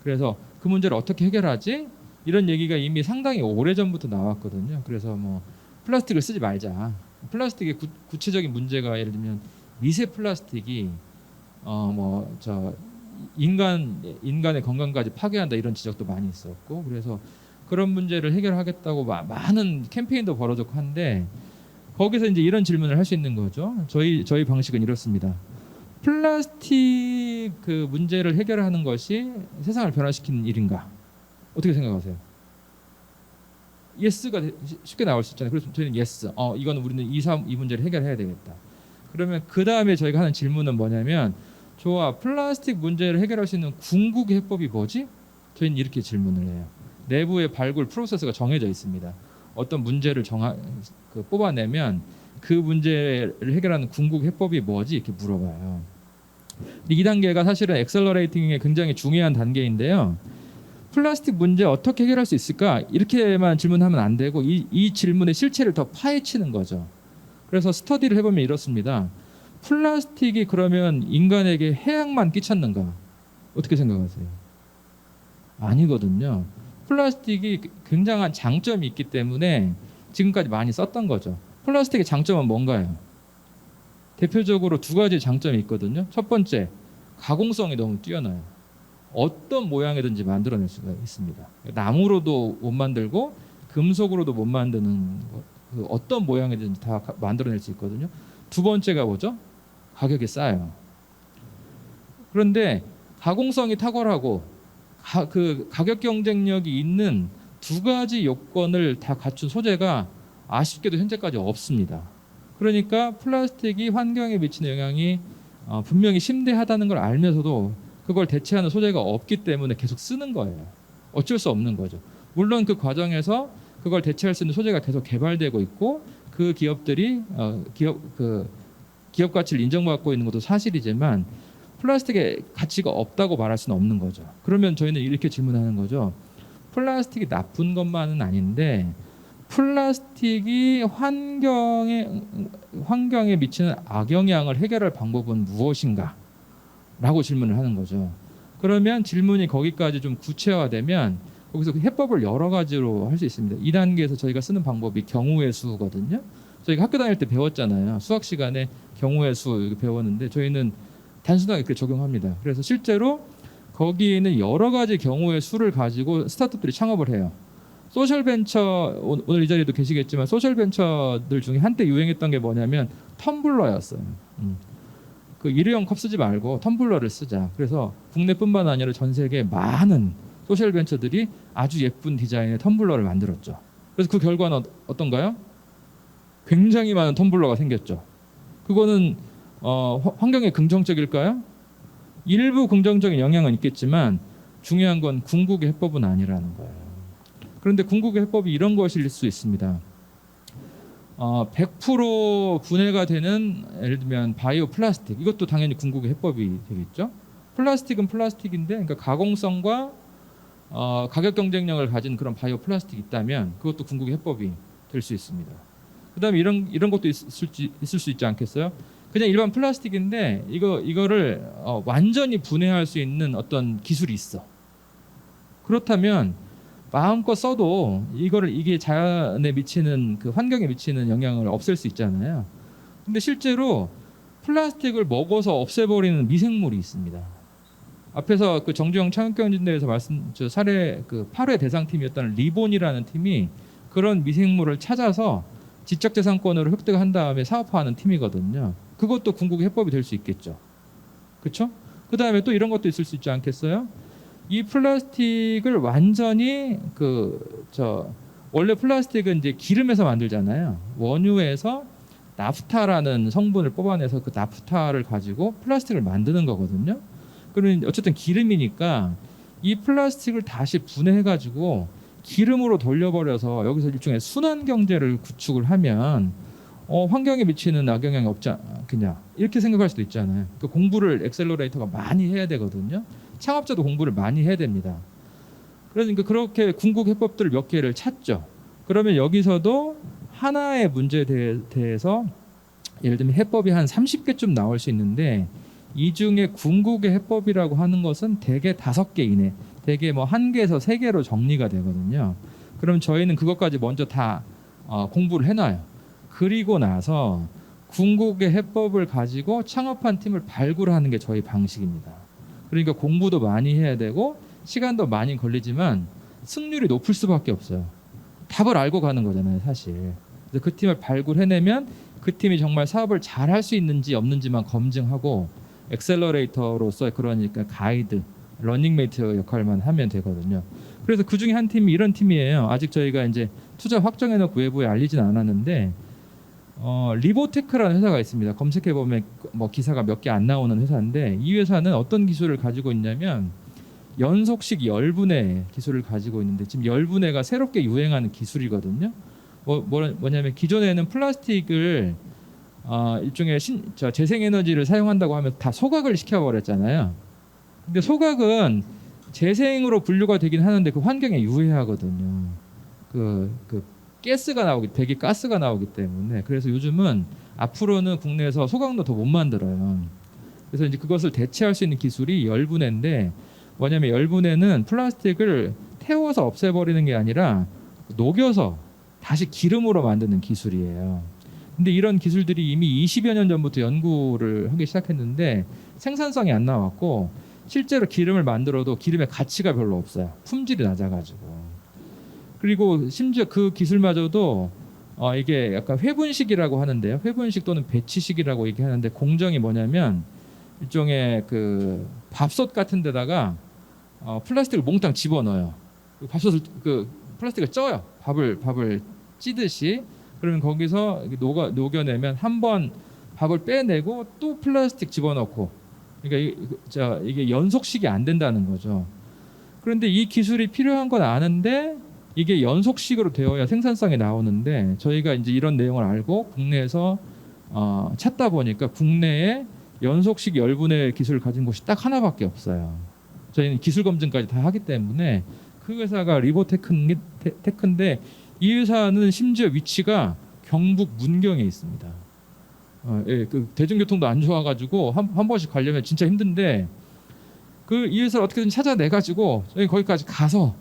그래서 그 문제를 어떻게 해결하지? 이런 얘기가 이미 상당히 오래전부터 나왔거든요. 그래서 뭐 플라스틱을 쓰지 말자. 플라스틱의 구체적인 문제가 예를 들면 미세 플라스틱이 인간의 건강까지 파괴한다 이런 지적도 많이 있었고 그래서 그런 문제를 해결하겠다고 많은 캠페인도 벌어졌고 한데 거기서 이제 이런 질문을 할 수 있는 거죠. 저희 방식은 이렇습니다. 플라스틱 그 문제를 해결하는 것이 세상을 변화시키는 일인가? 어떻게 생각하세요? 예스가 쉽게 나올 수 있잖아요. 그래서 저희는 예스. 이거는 우리는 이 문제를 해결해야 되겠다. 그러면 그 다음에 저희가 하는 질문은 뭐냐면 좋아, 플라스틱 문제를 해결할 수 있는 궁극의 해법이 뭐지? 저희는 이렇게 질문을 해요. 내부의 발굴 프로세스가 정해져 있습니다. 어떤 문제를 뽑아내면 그 문제를 해결하는 궁극 해법이 뭐지? 이렇게 물어봐요. 이 단계가 사실은 엑셀러레이팅의 굉장히 중요한 단계인데요. 플라스틱 문제 어떻게 해결할 수 있을까? 이렇게만 질문하면 안 되고 이 질문의 실체를 더 파헤치는 거죠. 그래서 스터디를 해보면 이렇습니다. 플라스틱이 그러면 인간에게 해악만 끼쳤는가? 어떻게 생각하세요? 아니거든요. 플라스틱이 굉장한 장점이 있기 때문에 지금까지 많이 썼던 거죠. 플라스틱의 장점은 뭔가요? 대표적으로 두 가지 장점이 있거든요. 첫 번째, 가공성이 너무 뛰어나요. 어떤 모양이든지 만들어낼 수가 있습니다. 나무로도 못 만들고 금속으로도 못 만드는 그 어떤 모양이든지 다 만들어낼 수 있거든요. 두 번째가 뭐죠? 가격이 싸요. 그런데 가공성이 탁월하고 그 가격 경쟁력이 있는 두 가지 요건을 다 갖춘 소재가 아쉽게도 현재까지 없습니다. 그러니까 플라스틱이 환경에 미치는 영향이 분명히 심대하다는 걸 알면서도 그걸 대체하는 소재가 없기 때문에 계속 쓰는 거예요. 어쩔 수 없는 거죠. 물론 그 과정에서 그걸 대체할 수 있는 소재가 계속 개발되고 있고 그 기업들이 기업 가치를 인정받고 있는 것도 사실이지만 플라스틱의 가치가 없다고 말할 수는 없는 거죠. 그러면 저희는 이렇게 질문하는 거죠. 플라스틱이 나쁜 것만은 아닌데 플라스틱이 환경에 미치는 악영향을 해결할 방법은 무엇인가? 라고 질문을 하는 거죠. 그러면 질문이 거기까지 좀 구체화되면 거기서 그 해법을 여러 가지로 할 수 있습니다. 2단계에서 저희가 쓰는 방법이 경우의 수거든요. 저희가 학교 다닐 때 배웠잖아요. 수학 시간에 경우의 수 배웠는데 저희는 단순하게 그렇게 적용합니다. 그래서 실제로 거기에는 여러 가지 경우의 수를 가지고 스타트업들이 창업을 해요. 소셜벤처 오늘 이 자리에도 계시겠지만 소셜벤처들 중에 한때 유행했던 게 뭐냐면 텀블러였어요. 그 일회용 컵 쓰지 말고 텀블러를 쓰자. 그래서 국내뿐만 아니라 전 세계 많은 소셜벤처들이 아주 예쁜 디자인의 텀블러를 만들었죠. 그래서 그 결과는 어떤가요? 굉장히 많은 텀블러가 생겼죠. 그거는 환경에 긍정적일까요? 일부 긍정적인 영향은 있겠지만 중요한 건 궁극의 해법은 아니라는 거예요. 그런데 궁극의 해법이 이런 것일 수 있습니다. 100% 분해가 되는 예를 들면 바이오 플라스틱 이것도 당연히 궁극의 해법이 되겠죠. 플라스틱은 플라스틱인데 그러니까 가공성과 가격 경쟁력을 가진 그런 바이오 플라스틱이 있다면 그것도 궁극의 해법이 될 수 있습니다. 그다음에 이런 것도 있을 수 있지 않겠어요? 그냥 일반 플라스틱인데 이거를 완전히 분해할 수 있는 어떤 기술이 있어. 그렇다면 마음껏 써도 이게 자연에 미치는 그 환경에 미치는 영향을 없앨 수 있잖아요. 근데 실제로 플라스틱을 먹어서 없애버리는 미생물이 있습니다. 앞에서 그 정주영 창업경진대에서 저 사례 그 8회 대상팀이었던 리본이라는 팀이 그런 미생물을 찾아서 지적재산권으로 획득한 다음에 사업화하는 팀이거든요. 그것도 궁극의 해법이 될 수 있겠죠. 그렇죠? 그 다음에 또 이런 것도 있을 수 있지 않겠어요? 이 플라스틱을 완전히 원래 플라스틱은 이제 기름에서 만들잖아요. 원유에서 나프타라는 성분을 뽑아내서 그 나프타를 가지고 플라스틱을 만드는 거거든요. 그러면 어쨌든 기름이니까 이 플라스틱을 다시 분해해가지고 기름으로 돌려버려서 여기서 일종의 순환 경제를 구축을 하면 환경에 미치는 악영향이 없지 않겠냐 이렇게 생각할 수도 있잖아요. 그 공부를 엑셀러레이터가 많이 해야 되거든요. 창업자도 공부를 많이 해야 됩니다. 그러니까 그렇게 궁극 해법들 몇 개를 찾죠. 그러면 여기서도 하나의 문제에 대해서 예를 들면 해법이 한 30개쯤 나올 수 있는데 이 중에 궁극의 해법이라고 하는 것은 대개 5개 이내, 대개 뭐 1개에서 3개로 정리가 되거든요. 그럼 저희는 그것까지 먼저 다 공부를 해놔요. 그리고 나서 궁극의 해법을 가지고 창업한 팀을 발굴하는 게 저희 방식입니다. 그러니까 공부도 많이 해야 되고 시간도 많이 걸리지만 승률이 높을 수밖에 없어요. 답을 알고 가는 거잖아요, 사실. 그래서 그 팀을 발굴해내면 그 팀이 정말 사업을 잘 할 수 있는지 없는지만 검증하고 엑셀러레이터로서 그러니까 가이드, 러닝메이트 역할만 하면 되거든요. 그래서 그 중에 한 팀이 이런 팀이에요. 아직 저희가 이제 투자 확정해놓고 외부에 알리진 않았는데 리보테크라는 회사가 있습니다. 검색해 보면 뭐 기사가 몇 개 안 나오는 회사인데 이 회사는 어떤 기술을 가지고 있냐면 연속식 열분해 기술을 가지고 있는데 지금 열분해가 새롭게 유행하는 기술이거든요. 뭐냐면 기존에는 플라스틱을 일종의 재생에너지를 사용한다고 하면 다 소각을 시켜버렸잖아요. 근데 소각은 재생으로 분류가 되긴 하는데 그 환경에 유해하거든요. 그 가스가 배기가스가 나오기 때문에 그래서 요즘은 앞으로는 국내에서 소각로 더 못 만들어요. 그래서 이제 그것을 대체할 수 있는 기술이 열분해인데 뭐냐면 열분해는 플라스틱을 태워서 없애버리는 게 아니라 녹여서 다시 기름으로 만드는 기술이에요. 근데 이런 기술들이 이미 20여 년 전부터 연구를 하기 시작했는데 생산성이 안 나왔고 실제로 기름을 만들어도 기름의 가치가 별로 없어요. 품질이 낮아가지고. 그리고 심지어 그 기술마저도 이게 약간 회분식이라고 하는데요. 회분식 또는 배치식이라고 얘기하는데 공정이 뭐냐면 일종의 그 밥솥 같은 데다가 플라스틱을 몽땅 집어넣어요. 밥솥을 플라스틱을 쪄요. 밥을 찌듯이. 그러면 거기서 녹여내면 한 번 밥을 빼내고 또 플라스틱 집어넣고 그러니까 이게 연속식이 안 된다는 거죠. 그런데 이 기술이 필요한 건 아는데 이게 연속식으로 되어야 생산성이 나오는데 저희가 이제 이런 내용을 알고 국내에서 찾다 보니까 국내에 연속식 열분해 기술을 가진 곳이 딱 하나밖에 없어요. 저희는 기술 검증까지 다 하기 때문에 그 회사가 리보테크인데 이 회사는 심지어 위치가 경북 문경에 있습니다. 그 대중교통도 안 좋아가지고 한 번씩 가려면 진짜 힘든데 이 회사를 어떻게든 찾아내가지고 저희 거기까지 가서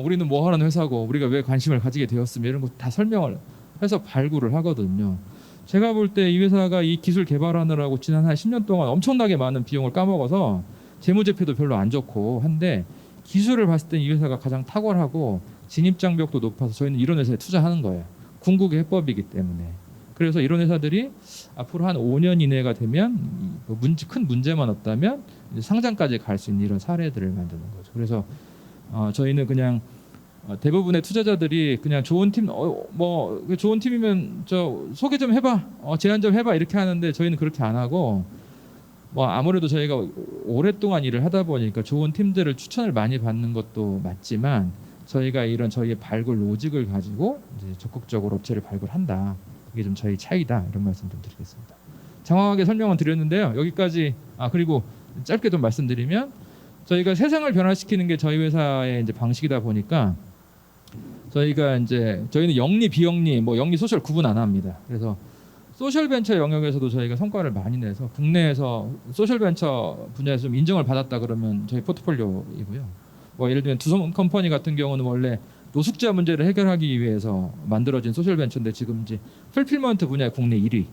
우리는 뭐 하는 회사고 우리가 왜 관심을 가지게 되었으며 이런 거 다 설명을 해서 발굴을 하거든요. 제가 볼 때 이 회사가 이 기술 개발하느라고 지난 한 10년 동안 엄청나게 많은 비용을 까먹어서 재무제표도 별로 안 좋고 한데 기술을 봤을 때 이 회사가 가장 탁월하고 진입장벽도 높아서 저희는 이런 회사에 투자하는 거예요. 궁극의 해법이기 때문에. 그래서 이런 회사들이 앞으로 한 5년 이내가 되면 큰 문제만 없다면 이제 상장까지 갈 수 있는 이런 사례들을 만드는 거죠. 그래서 저희는 그냥 대부분의 투자자들이 그냥 좋은 팀, 좋은 팀이면 소개 좀 해봐, 제안 좀 해봐 이렇게 하는데 저희는 그렇게 안 하고 아무래도 저희가 오랫동안 일을 하다 보니까 좋은 팀들을 추천을 많이 받는 것도 맞지만 저희가 이런 저희의 발굴 로직을 가지고 이제 적극적으로 업체를 발굴한다. 그게 좀 저희 차이다 이런 말씀 좀 드리겠습니다. 장황하게 설명은 드렸는데요. 여기까지 그리고 짧게 좀 말씀드리면 저희가 세상을 변화시키는 게 저희 회사의 이제 방식이다 보니까 저희는 영리 비영리 영리 소셜 구분 안 합니다. 그래서 소셜 벤처 영역에서도 저희가 성과를 많이 내서 국내에서 소셜 벤처 분야에서 좀 인정을 받았다 그러면 저희 포트폴리오이고요. 뭐 예를 들면 두성 컴퍼니 같은 경우는 원래 노숙자 문제를 해결하기 위해서 만들어진 소셜 벤처인데 지금 이제 풀필먼트 분야 국내 1위로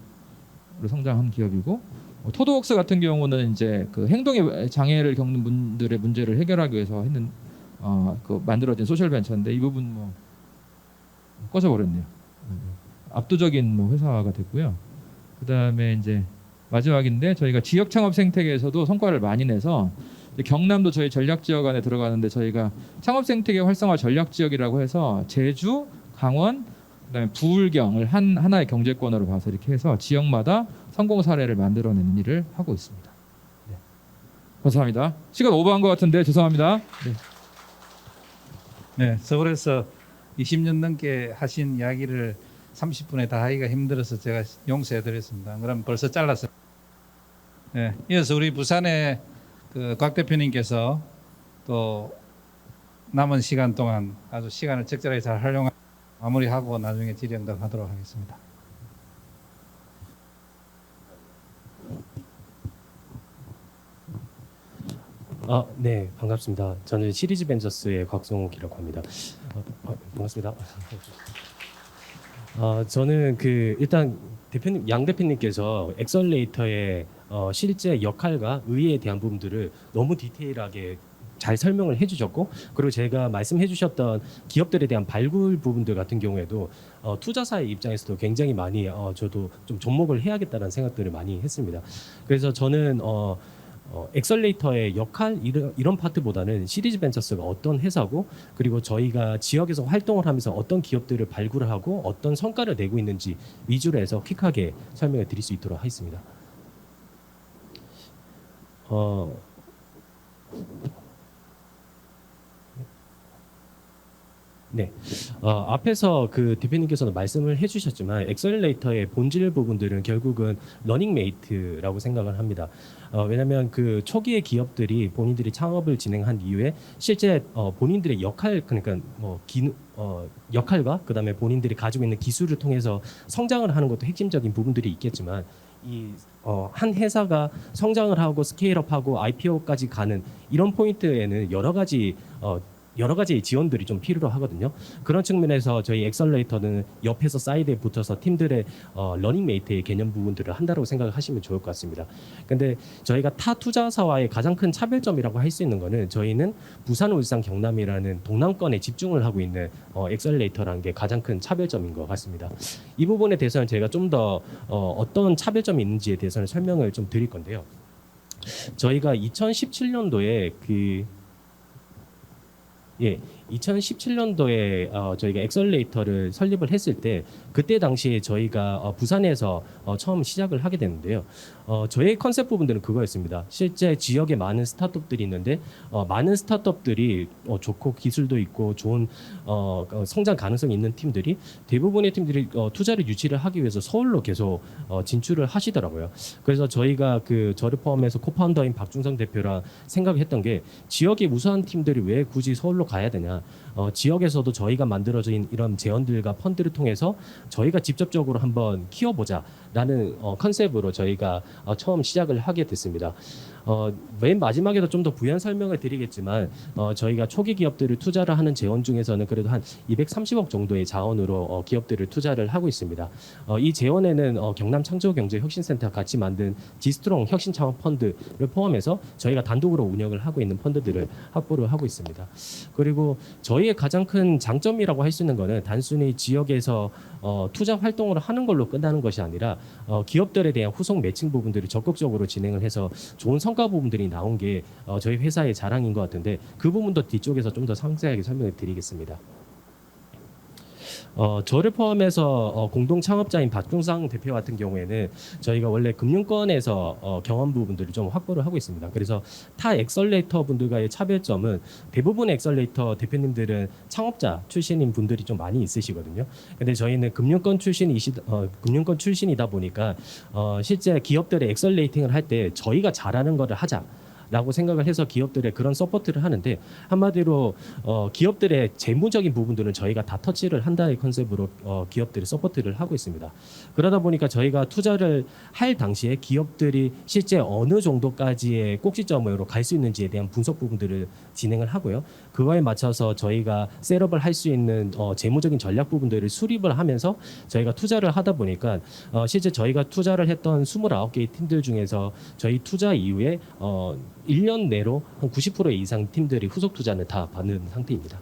성장한 기업이고, 토도웍스 같은 경우는 이제 그 행동의 장애를 겪는 분들의 문제를 해결하기 위해서 했는 그 만들어진 소셜 벤처인데 이 부분 뭐 꺼져버렸네요. 압도적인 뭐 회사가 됐고요. 그다음에 이제 마지막인데 저희가 지역 창업 생태계에서도 성과를 많이 내서 경남도 저희 전략 지역 안에 들어가는데 저희가 창업 생태계 활성화 전략 지역이라고 해서 제주, 강원, 그다음에 부울경을 하나의 경제권으로 봐서 이렇게 해서 지역마다 성공 사례를 만들어내는 일을 하고 있습니다. 네. 감사합니다. 시간 오버한 것 같은데 죄송합니다. 네, 서울에서 20년 넘게 하신 이야기를 30분에 다 하기가 힘들어서 제가 용서해드렸습니다. 그럼 벌써 잘랐어요. 네, 이어서 우리 부산의 곽 대표님께서 또 남은 시간 동안 아주 시간을 적절하게 잘 활용하고 마무리하고 나중에 질의응답하도록 하겠습니다. 네, 반갑습니다. 저는 시리즈 벤처스의 곽성욱이라고 합니다. 반갑습니다. 저는 일단 양 대표님께서 엑셀레이터의 실제 역할과 의의에 대한 부분들을 너무 디테일하게 잘 설명을 해주셨고, 그리고 제가 말씀해주셨던 기업들에 대한 발굴 부분들 같은 경우에도 투자사의 입장에서도 굉장히 많이 저도 좀 접목을 해야겠다는 생각들을 많이 했습니다. 그래서 저는 엑셀레이터의 역할 이런 파트보다는 시리즈 벤처스가 어떤 회사고, 그리고 저희가 지역에서 활동을 하면서 어떤 기업들을 발굴을 하고 어떤 성과를 내고 있는지 위주로 해서 퀵하게 설명을 드릴 수 있도록 하겠습니다. 네, 앞에서 대표님께서는 말씀을 해주셨지만 엑셀레이터의 본질 부분들은 결국은 러닝메이트라고 생각을 합니다. 왜냐하면 초기의 기업들이 본인들이 창업을 진행한 이후에 실제 본인들의 역할, 그러니까 역할과 그다음에 본인들이 가지고 있는 기술을 통해서 성장을 하는 것도 핵심적인 부분들이 있겠지만, 한 회사가 성장을 하고 스케일업하고 IPO까지 가는 이런 포인트에는 여러 가지 지원들이 좀 필요로 하거든요. 그런 측면에서 저희 엑셀레이터는 옆에서 사이드에 붙어서 팀들의 러닝메이트의 개념 부분들을 한다고 생각을 하시면 좋을 것 같습니다. 근데 저희가 타 투자사와의 가장 큰 차별점이라고 할 수 있는 거는 저희는 부산, 울산, 경남이라는 동남권에 집중을 하고 있는 엑셀레이터라는 게 가장 큰 차별점인 것 같습니다. 이 부분에 대해서는 제가 좀 더 어떤 차별점이 있는지에 대해서는 설명을 좀 드릴 건데요. 저희가 2017년도에 2017년도에 저희가 엑셀레이터를 설립을 했을 때, 그때 당시에 저희가 부산에서 처음 시작을 하게 됐는데요. 저의 컨셉 부분들은 그거였습니다. 실제 지역에 많은 스타트업들이 있는데 많은 스타트업들이 좋고 기술도 있고 좋은 성장 가능성이 있는 팀들이, 대부분의 팀들이 투자를 유치를 하기 위해서 서울로 계속 진출을 하시더라고요. 그래서 저희가 저를 포함해서 코파운더인 박중성 대표랑 생각을 했던 게, 지역의 우수한 팀들이 왜 굳이 서울로 가야 되냐, 지역에서도 저희가 만들어진 이런 재원들과 펀드를 통해서 저희가 직접적으로 한번 키워보자라는 컨셉으로 저희가 처음 시작을 하게 됐습니다. 맨 마지막에도 좀 더 부연 설명을 드리겠지만, 저희가 초기 기업들을 투자를 하는 재원 중에서는 그래도 한 230억 정도의 자원으로 기업들을 투자를 하고 있습니다. 이 재원에는 경남 창조경제혁신센터가 같이 만든 지스트롱 혁신창업 펀드를 포함해서 저희가 단독으로 운영을 하고 있는 펀드들을 확보를 하고 있습니다. 그리고 저희의 가장 큰 장점이라고 할 수 있는 거는 단순히 지역에서 투자 활동을 하는 걸로 끝나는 것이 아니라 기업들에 대한 후속 매칭 부분들을 적극적으로 진행을 해서 좋은 성과 부분들이 나온 게 저희 회사의 자랑인 것 같은데, 그 부분도 뒤쪽에서 좀 더 상세하게 설명을 드리겠습니다. 저를 포함해서 공동 창업자인 박중상 대표 같은 경우에는 저희가 원래 금융권에서 경험 부분들을 좀 확보를 하고 있습니다. 그래서 타 엑셀레이터 분들과의 차별점은, 대부분 엑셀레이터 대표님들은 창업자 출신인 분들이 좀 많이 있으시거든요. 근데 저희는 금융권 출신이다 보니까 실제 기업들의 엑셀레이팅을 할 때 저희가 잘하는 거를 하자 라고 생각을 해서 기업들의 그런 서포트를 하는데 한마디로 기업들의 재무적인 부분들은 저희가 다 터치를 한다의 컨셉으로 기업들이 서포트를 하고 있습니다. 그러다 보니까 저희가 투자를 할 당시에 기업들이 실제 어느 정도까지의 꼭지점으로 갈 수 있는지에 대한 분석 부분들을 진행을 하고요. 그거에 맞춰서 저희가 셋업을 할 수 있는 재무적인 전략 부분들을 수립을 하면서 저희가 투자를 하다 보니까 실제 저희가 투자를 했던 29개의 팀들 중에서 저희 투자 이후에 1년 내로 한 90% 이상 팀들이 후속 투자는 다 받는 상태입니다.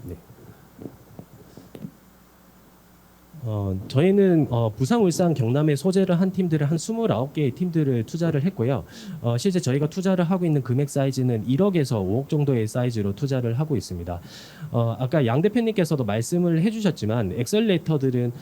네. 저희는 부산, 울산, 경남에 소재를 한 팀들을 한 29개의 팀들을 투자를 했고요. 실제 저희가 투자를 하고 있는 금액 사이즈는 1억에서 5억 정도의 사이즈로 투자를 하고 있습니다. 아까 양 대표님께서도 말씀을 해주셨지만 엑셀레이터들은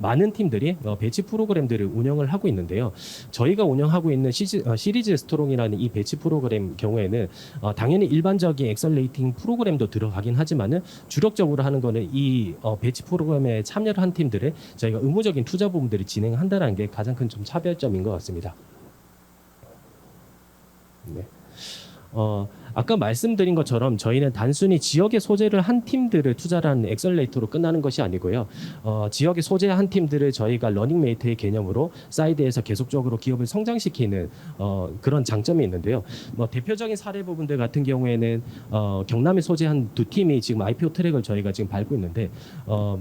많은 팀들이 배치 프로그램들을 운영을 하고 있는데요. 저희가 운영하고 있는 시리즈 스트롱이라는 이 배치 프로그램 경우에는 당연히 일반적인 엑셀레이팅 프로그램도 들어가긴 하지만은 주력적으로 하는 거는 이 배치 프로그램에 참여를 한 팀들의 저희가 의무적인 투자 부분들이 진행한다는 게 가장 큰 좀 차별점인 것 같습니다. 네. 아까 말씀드린 것처럼 저희는 단순히 지역의 소재를 한 팀들을 투자라는 엑셀레이터로 끝나는 것이 아니고요. 지역의 소재 한 팀들을 저희가 러닝메이트의 개념으로 사이드에서 계속적으로 기업을 성장시키는 그런 장점이 있는데요. 대표적인 사례 부분들 같은 경우에는 경남에 소재한 두 팀이 지금 IPO 트랙을 저희가 지금 밟고 있는데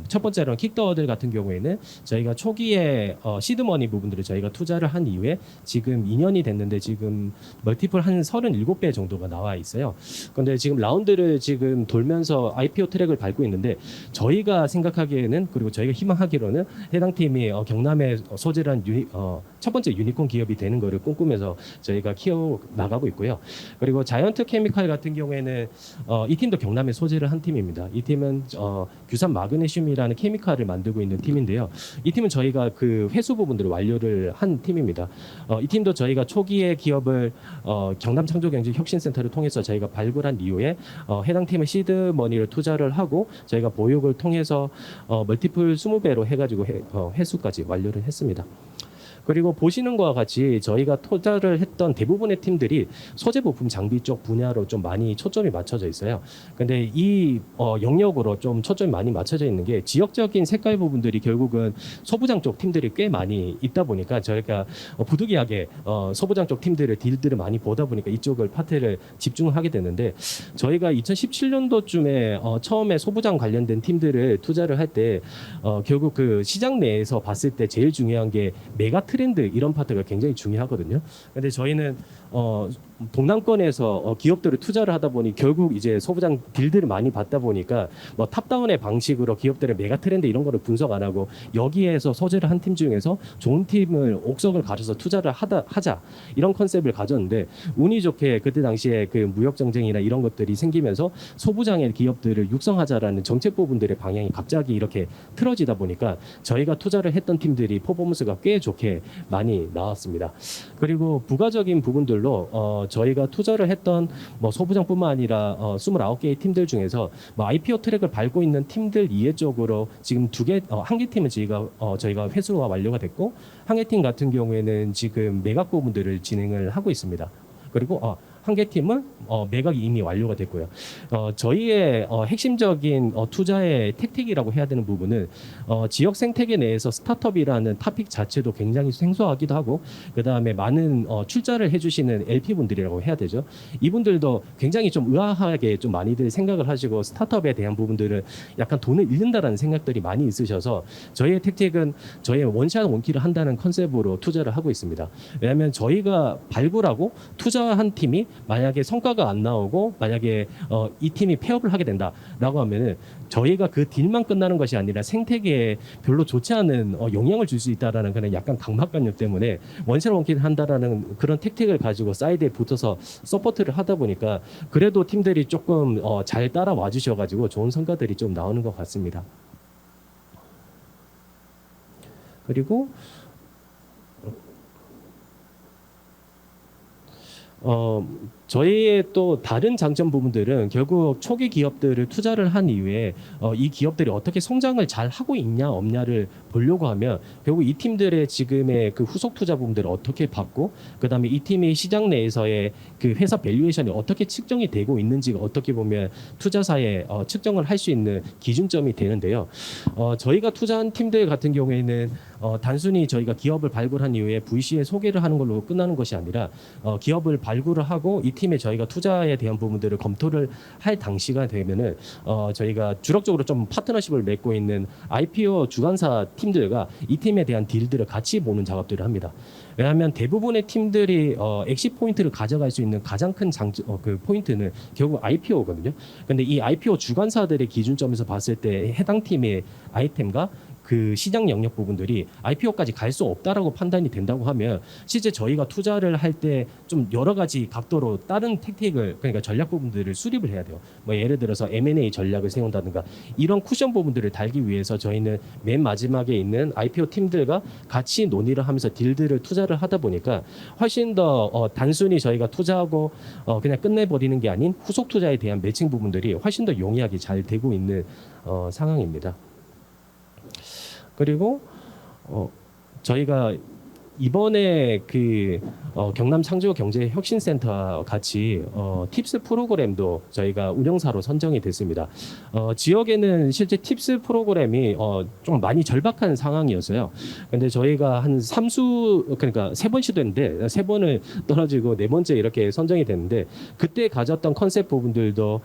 첫 번째로는 킥더들 같은 경우에는 저희가 초기에 시드머니 부분들을 저희가 투자를 한 이후에 지금 2년이 됐는데 지금 멀티플 한 37배 정도가 나와 있어요. 그런데 지금 라운드를 지금 돌면서 IPO 트랙을 밟고 있는데 저희가 생각하기에는 그리고 저희가 희망하기로는 해당 팀이 경남에 소재란 첫 번째 유니콘 기업이 되는 것을 꿈꾸면서 저희가 키워 나가고 있고요. 그리고 자이언트 케미칼 같은 경우에는 이 팀도 경남에 소재를 한 팀입니다. 이 팀은 규산 마그네슘이라는 케미칼을 만들고 있는 팀인데요. 이 팀은 저희가 그 회수 부분들을 완료를 한 팀입니다. 이 팀도 저희가 초기에 기업을 경남 창조경제혁신센터를 통해서 저희가 발굴한 이후에 해당 팀의 시드 머니를 투자를 하고 저희가 보육을 통해서 멀티플 20배로 해가지고 회수까지 완료를 했습니다. 그리고 보시는 것과 같이 저희가 투자를 했던 대부분의 팀들이 소재 부품 장비 쪽 분야로 좀 많이 초점이 맞춰져 있어요. 근데 이 영역으로 좀 초점이 많이 맞춰져 있는 게 지역적인 색깔 부분들이 결국은 소부장 쪽 팀들이 꽤 많이 있다 보니까 저희가 부득이하게 소부장 쪽 팀들을 딜들을 많이 보다 보니까 이쪽을 파트를 집중하게 되는데 저희가 2017년도쯤에 처음에 소부장 관련된 팀들을 투자를 할 때 결국 그 시장 내에서 봤을 때 제일 중요한 게 메가 트렌드 이런 파트가 굉장히 중요하거든요. 근데 저희는 동남권에서 기업들을 투자를 하다 보니 결국 이제 소부장 딜들을 많이 받다 보니까 탑다운의 방식으로 기업들의 메가 트렌드 이런 거를 분석 안 하고 여기에서 소재를 한 팀 중에서 좋은 팀을 옥석을 가져서 투자를 하자 이런 컨셉을 가졌는데 운이 좋게 그때 당시에 그 무역 정쟁이나 이런 것들이 생기면서 소부장의 기업들을 육성하자라는 정책 부분들의 방향이 갑자기 이렇게 틀어지다 보니까 저희가 투자를 했던 팀들이 퍼포먼스가 꽤 좋게 많이 나왔습니다. 그리고 부가적인 부분들로 저희가 투자를 했던 소부장뿐만 아니라 29개의 팀들 중에서 IPO 트랙을 밟고 있는 팀들 이외적으로 지금 한 개 팀은 저희가 회수가 완료가 됐고 한 개 팀 같은 경우에는 지금 매각 부분들을 진행을 하고 있습니다. 그리고 한 개 팀은 매각이 이미 완료가 됐고요. 저희의 핵심적인 투자의 택틱이라고 해야 되는 부분은 지역 생태계 내에서 스타트업이라는 토픽 자체도 굉장히 생소하기도 하고 그 다음에 많은 출자를 해주시는 LP분들이라고 해야 되죠. 이분들도 굉장히 좀 의아하게 좀 많이들 생각을 하시고 스타트업에 대한 부분들은 약간 돈을 잃는다라는 생각들이 많이 있으셔서 저희의 택틱은 저희의 원샷 원킬을 한다는 컨셉으로 투자를 하고 있습니다. 왜냐하면 저희가 발굴하고 투자한 팀이 만약에 성과가 안 나오고 만약에 이 팀이 폐업을 하게 된다라고 하면은 저희가 그 딜만 끝나는 것이 아니라 생태계에 별로 좋지 않은 영향을 줄 수 있다라는 그런 약간 강박관념 때문에 원샷 원킬을 한다라는 그런 택틱을 가지고 사이드에 붙어서 서포트를 하다 보니까 그래도 팀들이 조금 잘 따라와 주셔가지고 좋은 성과들이 좀 나오는 것 같습니다. 그리고 저희의 또 다른 장점 부분들은 결국 초기 기업들을 투자를 한 이후에 이 기업들이 어떻게 성장을 잘 하고 있냐 없냐를 보려고 하면 결국 이 팀들의 지금의 그 후속 투자 부분들을 어떻게 받고 그다음에 이 팀이 시장 내에서의 그 회사 밸류에이션이 어떻게 측정이 되고 있는지가 어떻게 보면 투자사에 측정을 할 수 있는 기준점이 되는데요. 저희가 투자한 팀들 같은 경우에는 단순히 저희가 기업을 발굴한 이후에 VC에 소개를 하는 걸로 끝나는 것이 아니라 기업을 발굴을 하고 이 팀에 저희가 투자에 대한 부분들을 검토를 할 당시가 되면은 저희가 주력적으로 좀 파트너십을 맺고 있는 IPO 주관사 팀들과 이 팀에 대한 딜들을 같이 보는 작업들을 합니다. 왜냐하면 대부분의 팀들이 엑시 포인트를 가져갈 수 있는 가장 큰 그 포인트는 결국 IPO거든요. 근데 이 IPO 주관사들의 기준점에서 봤을 때 해당 팀의 아이템과 그 시장 영역 부분들이 IPO까지 갈 수 없다라고 판단이 된다고 하면 실제 저희가 투자를 할 때 좀 여러 가지 각도로 다른 택틱을 그러니까 전략 부분들을 수립을 해야 돼요. 뭐 예를 들어서 M&A 전략을 세운다든가 이런 쿠션 부분들을 달기 위해서 저희는 맨 마지막에 있는 IPO 팀들과 같이 논의를 하면서 딜들을 투자를 하다 보니까 훨씬 더 단순히 저희가 투자하고 그냥 끝내버리는 게 아닌 후속 투자에 대한 매칭 부분들이 훨씬 더 용이하게 잘 되고 있는 상황입니다. 그리고 저희가 이번에 그 경남 창조경제혁신센터와 같이 팁스 프로그램도 저희가 운영사로 선정이 됐습니다. 지역에는 실제 팁스 프로그램이 좀 많이 절박한 상황이었어요. 근데 저희가 한 그러니까 3번 시도했는데 3번을 떨어지고 4번째 이렇게 선정이 됐는데 그때 가졌던 컨셉 부분들도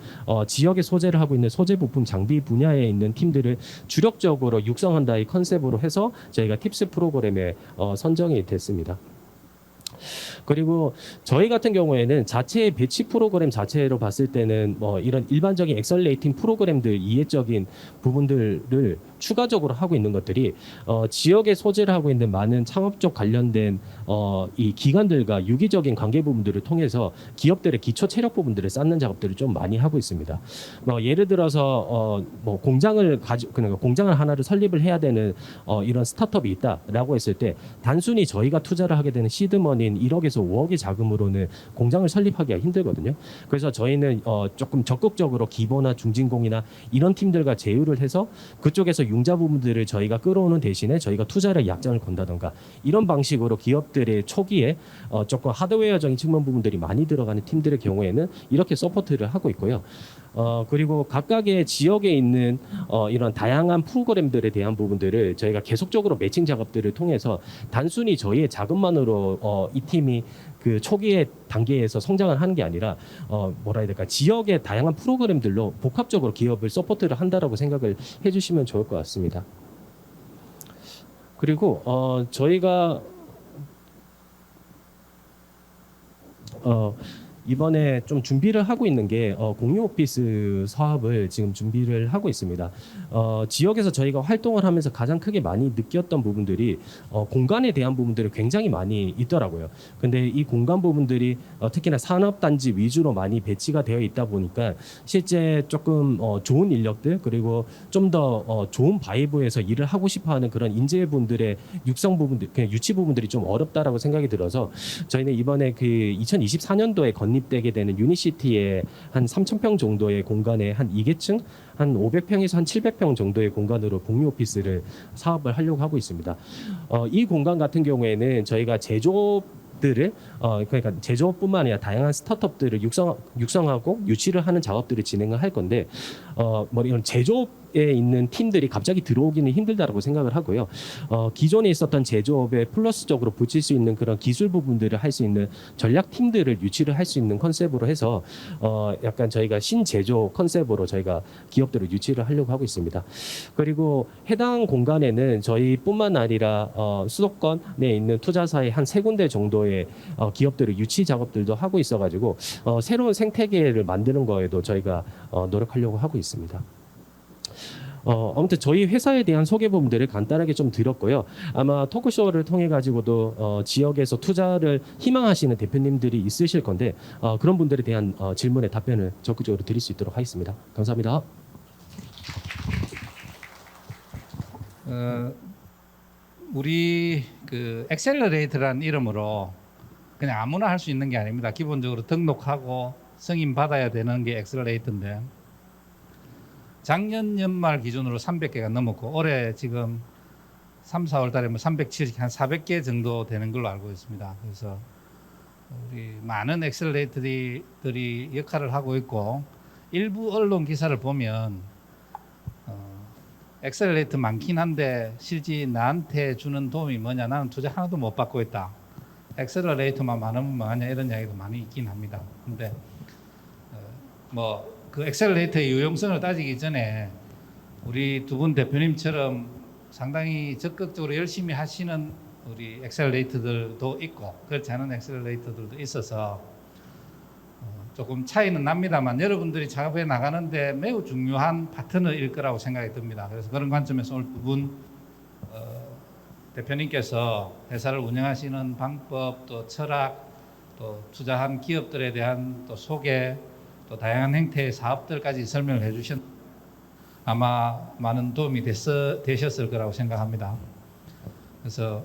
지역에 소재를 하고 있는 소재 부품 장비 분야에 있는 팀들을 주력적으로 육성한다 이 컨셉으로 해서 저희가 팁스 프로그램에 선정이 됐습니다. 그리고 저희 같은 경우에는 자체 배치 프로그램 자체로 봤을 때는 뭐 이런 일반적인 엑셀레이팅 프로그램들 이해적인 부분들을 추가적으로 하고 있는 것들이 지역에 소재를 하고 있는 많은 창업적 관련된 이 기관들과 유기적인 관계 부분들을 통해서 기업들의 기초 체력 부분들을 쌓는 작업들을 좀 많이 하고 있습니다. 뭐 예를 들어서 뭐 그러니까 공장을 하나를 설립을 해야 되는 이런 스타트업이 있다라고 했을 때 단순히 저희가 투자를 하게 되는 시드머니인 1억에서 5억의 자금으로는 공장을 설립하기가 힘들거든요. 그래서 저희는 조금 적극적으로 기보나 중진공이나 이런 팀들과 제휴를 해서 그쪽에서 융자 부분들을 저희가 끌어오는 대신에 저희가 투자를 약정을 건다던가 이런 방식으로 기업들의 초기에 조금 하드웨어적인 측면 부분들이 많이 들어가는 팀들의 경우에는 이렇게 서포트를 하고 있고요. 그리고 각각의 지역에 있는 이런 다양한 프로그램들에 대한 부분들을 저희가 계속적으로 매칭 작업들을 통해서 단순히 저희의 자금만으로 이 팀이 그 초기의 단계에서 성장을 하는 게 아니라 뭐라 해야 될까 지역의 다양한 프로그램들로 복합적으로 기업을 서포트를 한다라고 생각을 해주시면 좋을 것 같습니다. 그리고 저희가 이번에 좀 준비를 하고 있는 게 공유 오피스 사업을 지금 준비를 하고 있습니다. 지역에서 저희가 활동을 하면서 가장 크게 많이 느꼈던 부분들이 공간에 대한 부분들이 굉장히 많이 있더라고요. 근데 이 공간 부분들이 특히나 산업단지 위주로 많이 배치가 되어 있다 보니까 실제 조금 좋은 인력들 그리고 좀 더 좋은 바이브에서 일을 하고 싶어하는 그런 인재분들의 육성 부분들, 그냥 유치 부분들이 좀 어렵다라고 생각이 들어서 저희는 이번에 그 2024년도에 건립되게 되는 유니시티의 한 3,000평 정도의 공간에 한 2계층 한 500평에서 한 700평 정도의 공간으로 공유 오피스를 사업을 하려고 하고 있습니다. 이 공간 같은 경우에는 저희가 제조업들을 그러니까 제조업뿐만 아니라 다양한 스타트업들을 육성하고 유치를 하는 작업들을 진행을 할 건데 뭐 이런 제조업에 있는 팀들이 갑자기 들어오기는 힘들다라고 생각을 하고요. 기존에 있었던 제조업에 플러스적으로 붙일 수 있는 그런 기술 부분들을 할 수 있는 전략 팀들을 유치를 할 수 있는 컨셉으로 해서 약간 저희가 신제조 컨셉으로 저희가 기업들을 유치를 하려고 하고 있습니다. 그리고 해당 공간에는 저희뿐만 아니라 수도권에 있는 투자사의 한 3군데 정도의 기업들을 유치 작업들도 하고 있어가지고 새로운 생태계를 만드는 거에도 저희가 노력하려고 하고 있습니다. 아무튼 저희 회사에 대한 소개 부분들을 간단하게 좀 드렸고요. 아마 토크쇼를 통해 가지고도 지역에서 투자를 희망하시는 대표님들이 있으실 건데 그런 분들에 대한 질문에 답변을 적극적으로 드릴 수 있도록 하겠습니다. 감사합니다. 우리 그 엑셀러레이터라는 이름으로 그냥 아무나 할 수 있는 게 아닙니다. 기본적으로 등록하고 승인 받아야 되는 게 엑셀레이트인데 작년 연말 기준으로 300개가 넘었고 올해 지금 3, 4월 달에 뭐 370, 한 400개 정도 되는 걸로 알고 있습니다. 그래서 우리 많은 엑셀레이터들이 역할을 하고 있고 일부 언론 기사를 보면 엑셀레이터 많긴 한데 실제 나한테 주는 도움이 뭐냐, 나는 투자 하나도 못 받고 있다, 엑셀러레이터만 많으면 뭐하냐, 이런 이야기도 많이 있긴 합니다. 근데 뭐 그 엑셀레이터의 유용성을 따지기 전에 우리 두 분 대표님처럼 상당히 적극적으로 열심히 하시는 우리 엑셀레이터들도 있고 그렇지 않은 엑셀레이터들도 있어서 조금 차이는 납니다만 여러분들이 작업해 나가는데 매우 중요한 파트너일 거라고 생각이 듭니다. 그래서 그런 관점에서 오늘 두 분 대표님께서 회사를 운영하시는 방법, 또 철학, 또 투자한 기업들에 대한 또 소개, 또 다양한 형태의 사업들까지 설명을 해주신 아마 많은 도움이 되셨을 거라고 생각합니다. 그래서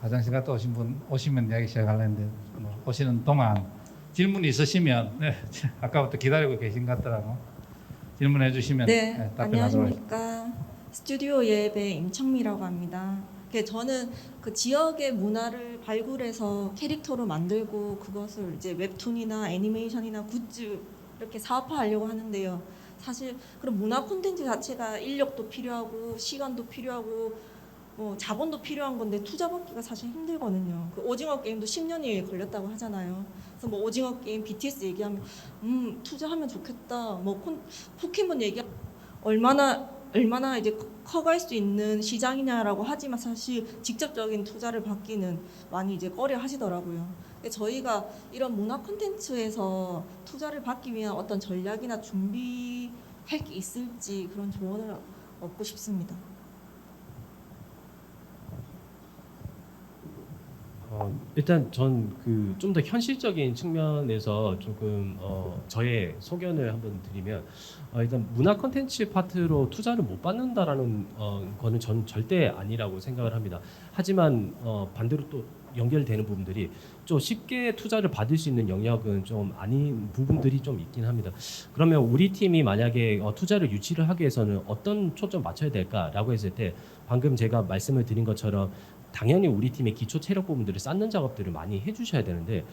화장실 갔다 오신 분 오시면 이야기 시작하려는데 뭐 오시는 동안 질문이 있으시면 아까부터 기다리고 계신 것 같더라고. 질문해 주시면 네, 답변하도록 하겠습니다. 안녕하십니까. 스튜디오 예배 임청미라고 합니다. 저는 그 지역의 문화를 발굴해서 캐릭터로 만들고 그것을 이제 웹툰이나 애니메이션이나 굿즈 이렇게 사업화하려고 하는데요. 사실 그런 문화 콘텐츠 자체가 인력도 필요하고 시간도 필요하고 뭐 자본도 필요한 건데 투자받기가 사실 힘들거든요. 그 오징어 게임도 10년이 걸렸다고 하잖아요. 그래서 뭐 오징어 게임 BTS 얘기하면 투자하면 좋겠다. 뭐 포켓몬 얘기 얼마나 이제 커갈 수 있는 시장이냐라고 하지만 사실 직접적인 투자를 받기는 많이 이제 꺼려 하시더라고요. 근데 저희가 이런 문화 콘텐츠에서 투자를 받기 위한 어떤 전략이나 준비할 게 있을지 그런 조언을 얻고 싶습니다. 일단 전 그 좀 더 현실적인 측면에서 조금 저의 소견을 한번 드리면 일단 문화 콘텐츠 파트로 투자를 못 받는다라는 거는 전 절대 아니라고 생각을 합니다. 하지만 반대로 또 연결되는 부분들이 좀 쉽게 투자를 받을 수 있는 영역은 좀 아닌 부분들이 좀 있긴 합니다. 그러면 우리 팀이 만약에 투자를 유치를 하기 위해서는 어떤 초점 맞춰야 될까라고 했을 때 방금 제가 말씀을 드린 것처럼 당연히 우리 팀의 기초 체력 부분들을 쌓는 작업들을 많이 해주셔야 되는데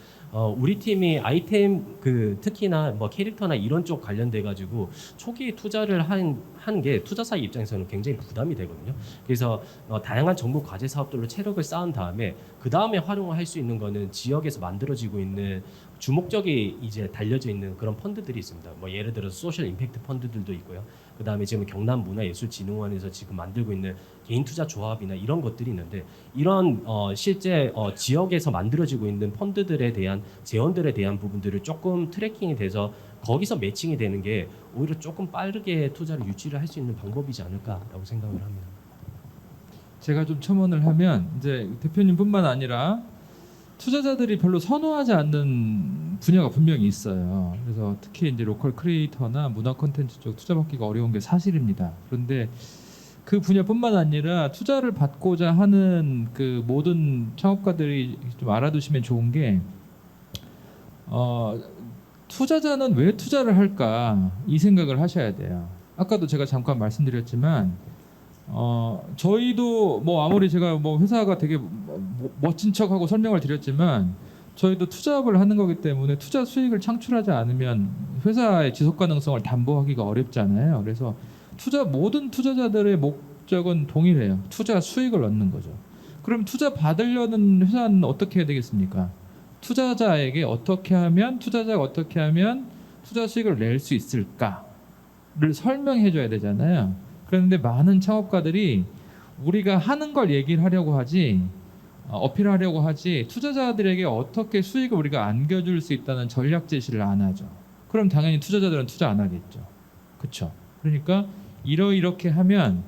우리 팀이 아이템 그 특히나 뭐 캐릭터나 이런 쪽 관련돼 가지고 초기에 투자를 한 게 투자사 입장에서는 굉장히 부담이 되거든요. 그래서 다양한 정부 과제 사업들로 체력을 쌓은 다음에 그 다음에 활용을 할 수 있는 거는 지역에서 만들어지고 있는 주목적이 이제 달려져 있는 그런 펀드들이 있습니다. 뭐 예를 들어서 소셜 임팩트 펀드들도 있고요. 그 다음에 지금 경남문화예술진흥원에서 지금 만들고 있는 개인 투자 조합이나 이런 것들이 있는데 이런 실제 지역에서 만들어지고 있는 펀드들에 대한 재원들에 대한 부분들을 조금 트래킹이 돼서 거기서 매칭이 되는 게 오히려 조금 빠르게 투자를 유치를 할 수 있는 방법이지 않을까라고 생각을 합니다. 제가 좀 첨언을 하면 이제 대표님뿐만 아니라 투자자들이 별로 선호하지 않는 분야가 분명히 있어요. 그래서 특히 이제 로컬 크리에이터나 문화 콘텐츠 쪽 투자 받기가 어려운 게 사실입니다. 그런데 그 분야뿐만 아니라 투자를 받고자 하는 그 모든 창업가들이 좀 알아두시면 좋은 게 투자자는 왜 투자를 할까 이 생각을 하셔야 돼요. 아까도 제가 잠깐 말씀드렸지만 저희도 뭐 아무리 제가 뭐 회사가 되게 멋진 척하고 설명을 드렸지만 저희도 투자업을 하는 거기 때문에 투자 수익을 창출하지 않으면 회사의 지속 가능성을 담보하기가 어렵잖아요. 그래서 모든 투자자들의 목적은 동일해요. 투자 수익을 얻는 거죠. 그럼 투자 받으려는 회사는 어떻게 해야 되겠습니까? 투자자가 어떻게 하면 투자 수익을 낼 수 있을까를 설명해 줘야 되잖아요. 그런데 많은 창업가들이 우리가 하는 걸 얘기를 하려고 하지 어필하려고 하지 투자자들에게 어떻게 수익을 우리가 안겨줄 수 있다는 전략 제시를 안 하죠. 그럼 당연히 투자자들은 투자 안 하겠죠. 그렇죠? 그러니까 이렇게 하면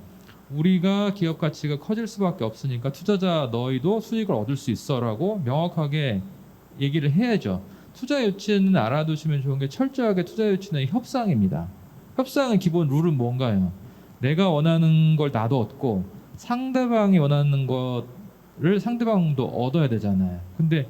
우리가 기업 가치가 커질 수밖에 없으니까 투자자 너희도 수익을 얻을 수 있어라고 명확하게 얘기를 해야죠. 투자 유치는 알아두시면 좋은 게 철저하게 투자 유치는 협상입니다. 협상의 기본 룰은 뭔가요? 내가 원하는 걸 나도 얻고 상대방이 원하는 거를 상대방도 얻어야 되잖아요. 근데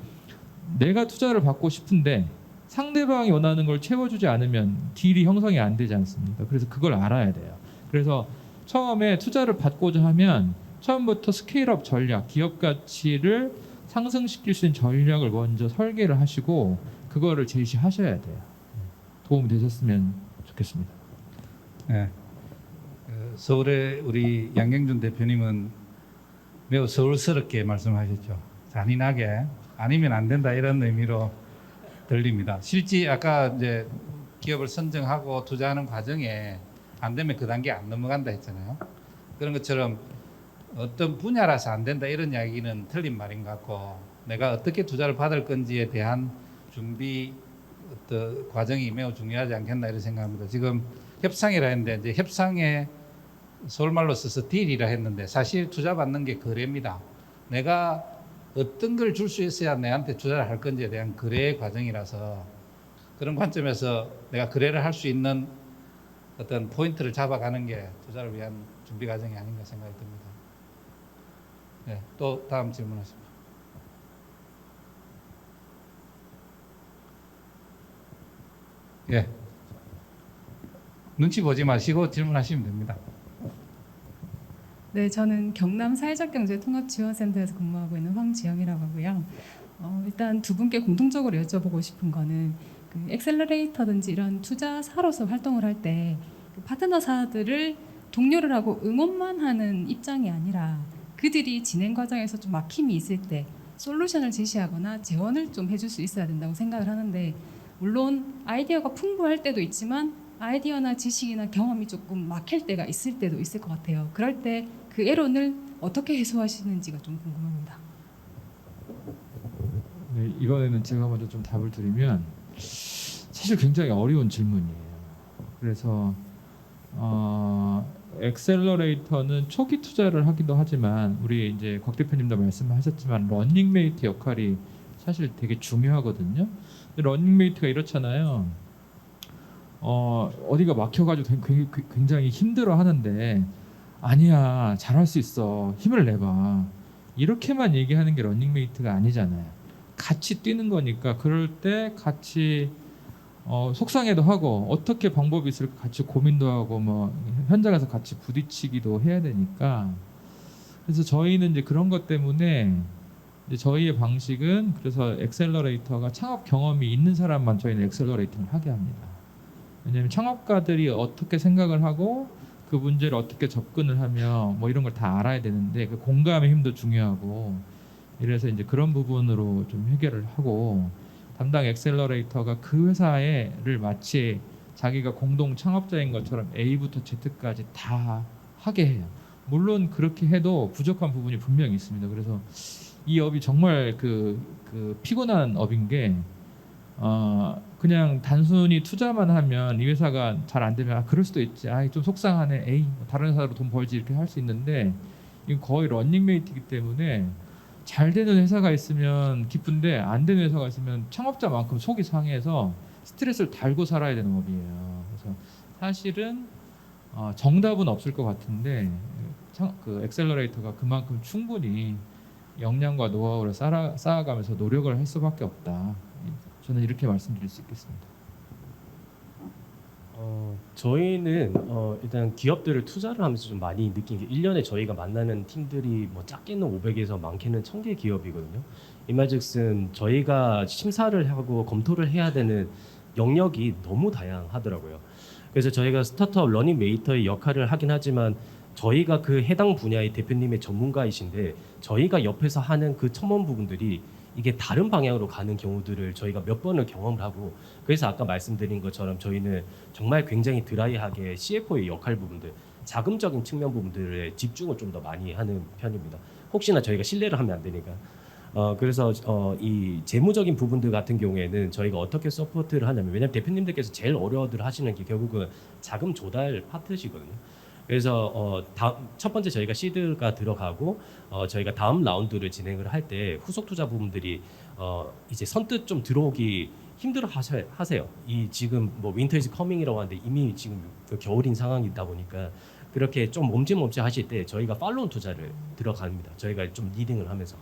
내가 투자를 받고 싶은데 상대방이 원하는 걸 채워주지 않으면 딜이 형성이 안 되지 않습니까? 그래서 그걸 알아야 돼요. 그래서 처음에 투자를 받고자 하면 처음부터 스케일업 전략, 기업 가치를 상승시킬 수 있는 전략을 먼저 설계를 하시고 그거를 제시하셔야 돼요. 도움이 되셨으면 좋겠습니다. 네. 서울의 우리 양경준 대표님은 매우 서울스럽게 말씀하셨죠. 잔인하게 아니면 안 된다 이런 의미로 들립니다. 실제 아까 이제 기업을 선정하고 투자하는 과정에 안 되면 그 단계 안 넘어간다 했잖아요. 그런 것처럼 어떤 분야라서 안 된다 이런 이야기는 틀린 말인 것 같고 내가 어떻게 투자를 받을 건지에 대한 준비 어떤 과정이 매우 중요하지 않겠나 이런 생각합니다. 지금 협상이라 했는데 이제 협상에 서울말로 써서 딜이라 했는데 사실 투자 받는 게 거래입니다. 내가 어떤 걸 줄 수 있어야 내한테 투자를 할 건지에 대한 거래 과정이라서 그런 관점에서 내가 거래를 할 수 있는 어떤 포인트를 잡아가는 게 투자를 위한 준비 과정이 아닌가 생각이 듭니다. 네, 또 다음 질문하십시오. 예, 눈치 보지 마시고 질문하시면 됩니다. 네, 저는 경남 사회적경제통합지원센터에서 근무하고 있는 황지영이라고 하고요. 일단 두 분께 공통적으로 여쭤보고 싶은 거는 그 엑셀러레이터든지 이런 투자사로서 활동을 할 때 그 파트너사들을 독려를 하고 응원만 하는 입장이 아니라 그들이 진행 과정에서 좀 막힘이 있을 때 솔루션을 제시하거나 재원을 좀 해줄 수 있어야 된다고 생각을 하는데 물론 아이디어가 풍부할 때도 있지만 아이디어나 지식이나 경험이 조금 막힐 때가 있을 때도 있을 것 같아요. 그럴 때 그 애론을 어떻게 해소하시는지가 좀 궁금합니다. 네, 이번에는 제가 먼저 좀 답을 드리면 사실 굉장히 어려운 질문이에요. 그래서 엑셀러레이터는 초기 투자를 하기도 하지만 우리 이제 곽 대표님도 말씀하셨지만 러닝메이트 역할이 사실 되게 중요하거든요. 근데 러닝메이트가 이렇잖아요. 어디가 막혀가지고 굉장히 힘들어 하는데 아니야 잘할 수 있어 힘을 내봐 이렇게만 얘기하는 게 러닝메이트가 아니잖아요. 같이 뛰는 거니까 그럴 때 같이 속상해도 하고 어떻게 방법이 있을까 같이 고민도 하고 뭐 현장에서 같이 부딪히기도 해야 되니까 그래서 저희는 이제 그런 것 때문에 이제 저희의 방식은 그래서 엑셀러레이터가 창업 경험이 있는 사람만 저희는 엑셀러레이터를 하게 합니다. 왜냐하면 창업가들이 어떻게 생각을 하고 그 문제를 어떻게 접근을 하며 뭐 이런 걸 다 알아야 되는데 그 공감의 힘도 중요하고 이래서 이제 그런 부분으로 좀 해결을 하고 담당 엑셀러레이터가 그 회사를 마치 자기가 공동 창업자인 것처럼 A부터 Z까지 다 하게 해요. 물론 그렇게 해도 부족한 부분이 분명히 있습니다. 그래서 이 업이 정말 그 피곤한 업인 게 그냥 단순히 투자만 하면 이 회사가 잘 안 되면 그럴 수도 있지. 좀 속상하네. 에이 다른 회사로 돈 벌지 이렇게 할 수 있는데 이건 거의 런닝메이트이기 때문에 잘 되는 회사가 있으면 기쁜데 안 되는 회사가 있으면 창업자만큼 속이 상해서 스트레스를 달고 살아야 되는 법이에요. 그래서 사실은 정답은 없을 것 같은데 그 엑셀러레이터가 그만큼 충분히 역량과 노하우를 쌓아가면서 노력을 할 수밖에 없다. 저는 이렇게 말씀드릴 수 있겠습니다. 저희는 일단 기업들을 투자를 하면서 좀 많이 느낀 게 1년에 저희가 만나는 팀들이 뭐 작게는 500에서 많게는 1000개 기업이거든요. 이 말즉슨 저희가 심사를 하고 검토를 해야 되는 영역이 너무 다양하더라고요. 그래서 저희가 스타트업 러닝 메이터의 역할을 하긴 하지만 저희가 그 해당 분야의 대표님의 전문가이신데 저희가 옆에서 하는 그 첨언 부분들이 이게 다른 방향으로 가는 경우들을 저희가 몇 번을 경험을 하고 그래서 아까 말씀드린 것처럼 저희는 정말 굉장히 드라이하게 CFO의 역할 부분들 자금적인 측면 부분들에 집중을 좀 더 많이 하는 편입니다. 혹시나 저희가 신뢰를 하면 안 되니까 그래서 이 재무적인 부분들 같은 경우에는 저희가 어떻게 서포트를 하냐면 왜냐하면 대표님들께서 제일 어려워들 하시는 게 결국은 자금 조달 파트시거든요. 그래서 첫 번째 저희가 시드가 들어가고 저희가 다음 라운드를 진행을 할 때 후속 투자 부분들이 이제 선뜻 좀 들어오기 힘들어 하세요. 이 지금 뭐 윈터 이즈 커밍이라고 하는데 이미 지금 겨울인 상황이다 보니까 그렇게 좀 몸짓 하실 때 저희가 팔로운 투자를 들어갑니다. 저희가 좀 리딩을 하면서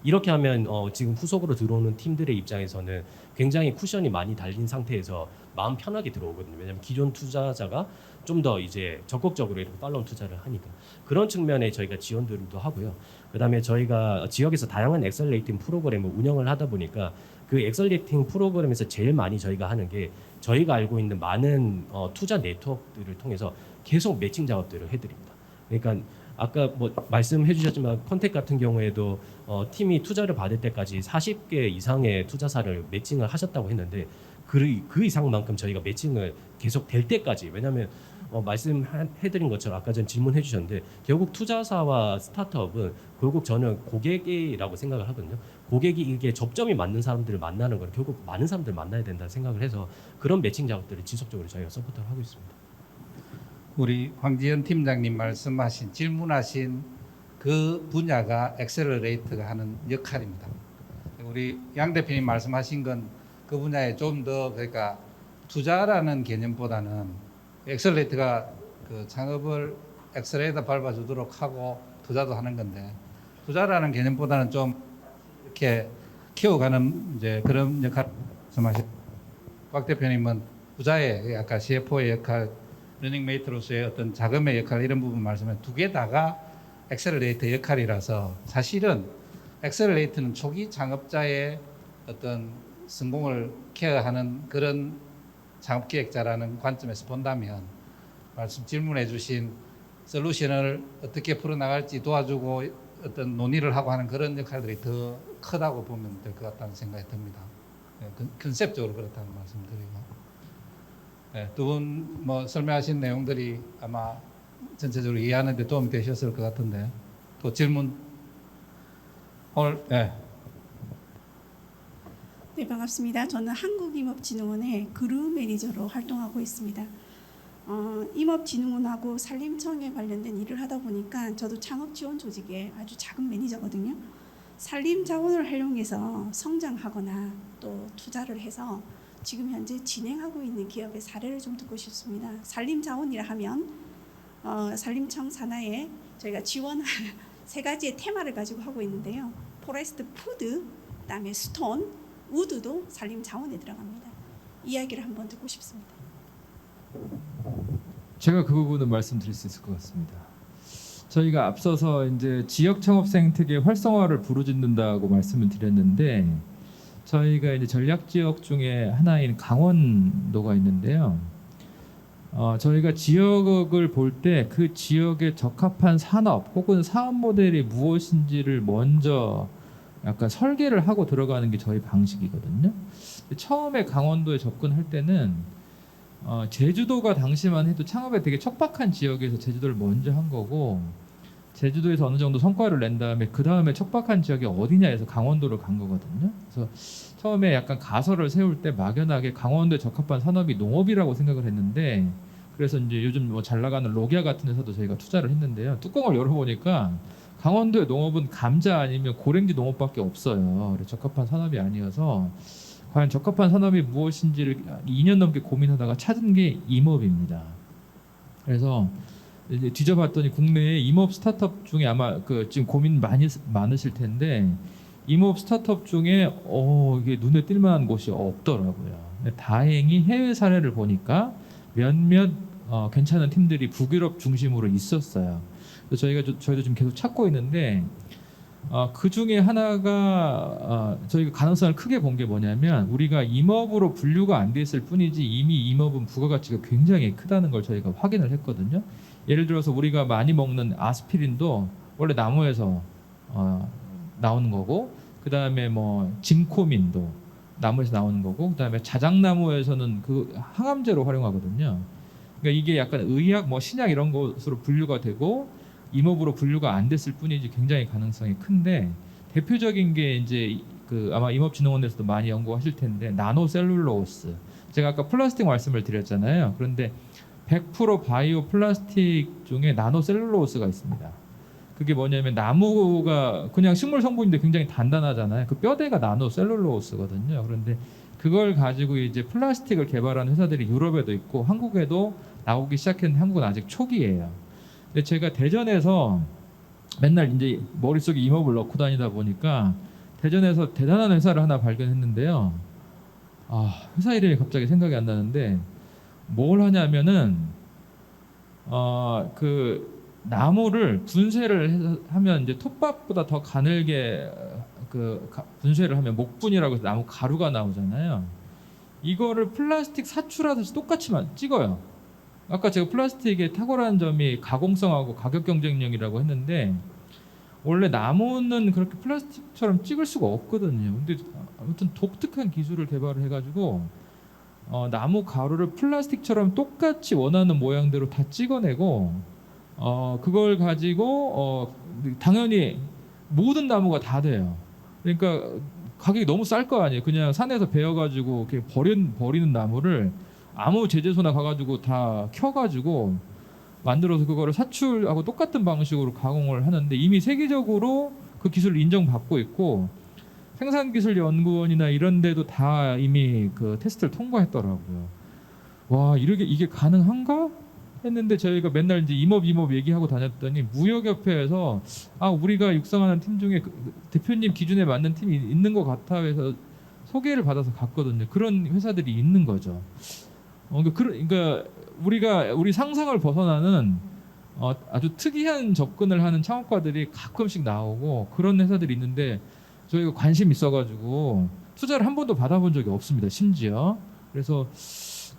이렇게 하면 지금 후속으로 들어오는 팀들의 입장에서는 굉장히 쿠션이 많이 달린 상태에서 마음 편하게 들어오거든요. 왜냐하면 기존 투자자가 좀 더 이제 적극적으로 이렇게 팔로우 투자를 하니까 그런 측면에 저희가 지원들도 하고요. 그다음에 저희가 지역에서 다양한 엑셀레이팅 프로그램을 운영을 하다 보니까 그 엑셀레이팅 프로그램에서 제일 많이 저희가 하는 게 저희가 알고 있는 많은 투자 네트워크들을 통해서 계속 매칭 작업들을 해드립니다. 그러니까 아까 뭐 말씀해 주셨지만 컨택 같은 경우에도 팀이 투자를 받을 때까지 40개 이상의 투자사를 매칭을 하셨다고 했는데 그 이상만큼 저희가 매칭을 계속 될 때까지, 왜냐하면 말씀해드린 것처럼 아까 전 질문해 주셨는데 결국 투자사와 스타트업은 결국 저는 고객이라고 생각을 하거든요. 고객이 이게 접점이 맞는 사람들을 만나는 건 결국 많은 사람들 만나야 된다 생각을 해서 그런 매칭 작업들을 지속적으로 저희가 서포트를 하고 있습니다. 우리 황지연 팀장님 말씀하신 질문하신 그 분야가 엑셀러레이터가 하는 역할입니다. 우리 양 대표님 말씀하신 건 그 분야에 좀 더, 그러니까 투자라는 개념보다는 엑셀러레이터가 그 창업을 엑셀레이터 밟아주도록 하고 투자도 하는 건데, 투자라는 개념보다는 좀 이렇게 키워가는 이제 그런 역할 말씀하셨. 곽 대표님은 투자의 아까 CFO의 역할, 러닝메이트로서의 어떤 자금의 역할 이런 부분 말씀해 두 개 다가 엑셀레이터 역할이라서 사실은 엑셀레이터는 초기 창업자의 어떤 성공을 케어하는 그런 창업기획자라는 관점에서 본다면 말씀 질문해 주신 솔루션을 어떻게 풀어나갈지 도와주고 어떤 논의를 하고 하는 그런 역할들이 더 크다고 보면 될 것 같다는 생각이 듭니다. 컨셉적으로 그렇다는 말씀드리고, 두 분 뭐 설명하신 내용들이 아마 전체적으로 이해하는 데 도움이 되셨을 것 같은데 또 질문 오늘 네, 반갑습니다. 저는 한국임업진흥원의 그룹 매니저로 활동하고 있습니다. 임업진흥원하고 산림청에 관련된 일을 하다 보니까 저도 창업지원 조직의 아주 작은 매니저거든요. 산림 자원을 활용해서 성장하거나 또 투자를 해서 지금 현재 진행하고 있는 기업의 사례를 좀 듣고 싶습니다. 산림 자원이라 하면 산림청 산하에 저희가 지원할 세 가지의 테마를 가지고 하고 있는데요. 포레스트 푸드, 그다음에 스톤, 우드도 산림 자원에 들어갑니다. 이야기를 한번 듣고 싶습니다. 제가 그 부분은 말씀드릴 수 있을 것 같습니다. 저희가 앞서서 이제 지역 창업 생태계 활성화를 부르짖는다고 말씀을 드렸는데, 저희가 이제 전략 지역 중에 하나인 강원도가 있는데요. 저희가 지역을 볼 때 그 지역에 적합한 산업 혹은 사업 모델이 무엇인지를 먼저 약간 설계를 하고 들어가는 게 저희 방식이거든요. 처음에 강원도에 접근할 때는 제주도가 당시만 해도 창업에 되게 척박한 지역에서 제주도를 먼저 한 거고, 제주도에서 어느 정도 성과를 낸 다음에 그 다음에 척박한 지역이 어디냐 해서 강원도로 간 거거든요. 그래서 처음에 약간 가설을 세울 때 막연하게 강원도에 적합한 산업이 농업이라고 생각을 했는데, 그래서 이제 요즘 뭐 잘 나가는 로기아 같은 데서도 저희가 투자를 했는데요. 뚜껑을 열어보니까 강원도의 농업은 감자 아니면 고랭지 농업밖에 없어요. 그래서 적합한 산업이 아니어서 과연 적합한 산업이 무엇인지를 2년 넘게 고민하다가 찾은 게 임업입니다. 그래서 이제 뒤져봤더니 국내에 임업 스타트업 중에 아마 지금 고민 많으실 텐데 임업 스타트업 중에 이게 눈에 띌 만한 곳이 없더라고요. 근데 다행히 해외 사례를 보니까 몇몇 괜찮은 팀들이 북유럽 중심으로 있었어요. 그래서 저희도 지금 계속 찾고 있는데 그 중에 하나가 저희가 가능성을 크게 본 게 뭐냐면, 우리가 임업으로 분류가 안 돼 있을 뿐이지 이미 임업은 부가가치가 굉장히 크다는 걸 저희가 확인을 했거든요. 예를 들어서 우리가 많이 먹는 아스피린도 원래 나무에서 나오는 거고, 그 다음에 뭐 진코민도 나무에서 나오는 거고, 그 다음에 자작나무에서는 그 항암제로 활용하거든요. 그러니까 이게 약간 의학, 뭐 신약 이런 것으로 분류가 되고 임업으로 분류가 안 됐을 뿐이지 굉장히 가능성이 큰데, 대표적인 게 이제 아마 임업진흥원에서도 많이 연구하실 텐데 나노셀룰로스. 제가 아까 플라스틱 말씀을 드렸잖아요. 그런데 100% 바이오 플라스틱 중에 나노셀룰로스가 있습니다. 그게 뭐냐면 나무가 그냥 식물 성분인데 굉장히 단단하잖아요. 그 뼈대가 나노셀룰로스거든요. 그런데 그걸 가지고 이제 플라스틱을 개발하는 회사들이 유럽에도 있고 한국에도 나오기 시작했는데 한국은 아직 초기예요. 근데 제가 대전에서 맨날 이제 머릿속에 임업을 넣고 다니다 보니까 대전에서 대단한 회사를 하나 발견했는데요. 회사 이름이 갑자기 생각이 안 나는데 뭘 하냐면은 그 나무를 분쇄를 하면 이제 톱밥보다 더 가늘게 분쇄를 하면 목분이라고 해서 나무 가루가 나오잖아요. 이거를 플라스틱 사출하듯이 똑같이만 찍어요. 아까 제가 플라스틱의 탁월한 점이 가공성하고 가격 경쟁력이라고 했는데 원래 나무는 그렇게 플라스틱처럼 찍을 수가 없거든요. 근데 아무튼 독특한 기술을 개발을 해가지고 나무 가루를 플라스틱처럼 똑같이 원하는 모양대로 다 찍어내고 그걸 가지고 당연히 모든 나무가 다 돼요. 그러니까 가격이 너무 쌀 거 아니에요. 그냥 산에서 베어가지고 이렇게 버리는 나무를 아무 제재소나 가가지고 다 켜가지고 만들어서 그거를 사출하고 똑같은 방식으로 가공을 하는데 이미 세계적으로 그 기술을 인정받고 있고 생산기술연구원이나 이런 데도 다 이미 그 테스트를 통과했더라고요. 와, 이게 가능한가? 했는데 저희가 맨날 이제 임업 얘기하고 다녔더니 무역협회에서 우리가 육성하는 팀 중에 그 대표님 기준에 맞는 팀이 있는 것 같아 해서 소개를 받아서 갔거든요. 그런 회사들이 있는 거죠. 그러니까 우리 상상을 벗어나는 아주 특이한 접근을 하는 창업가들이 가끔씩 나오고 그런 회사들이 있는데 저희가 관심 있어가지고 투자를 한 번도 받아본 적이 없습니다. 심지어 그래서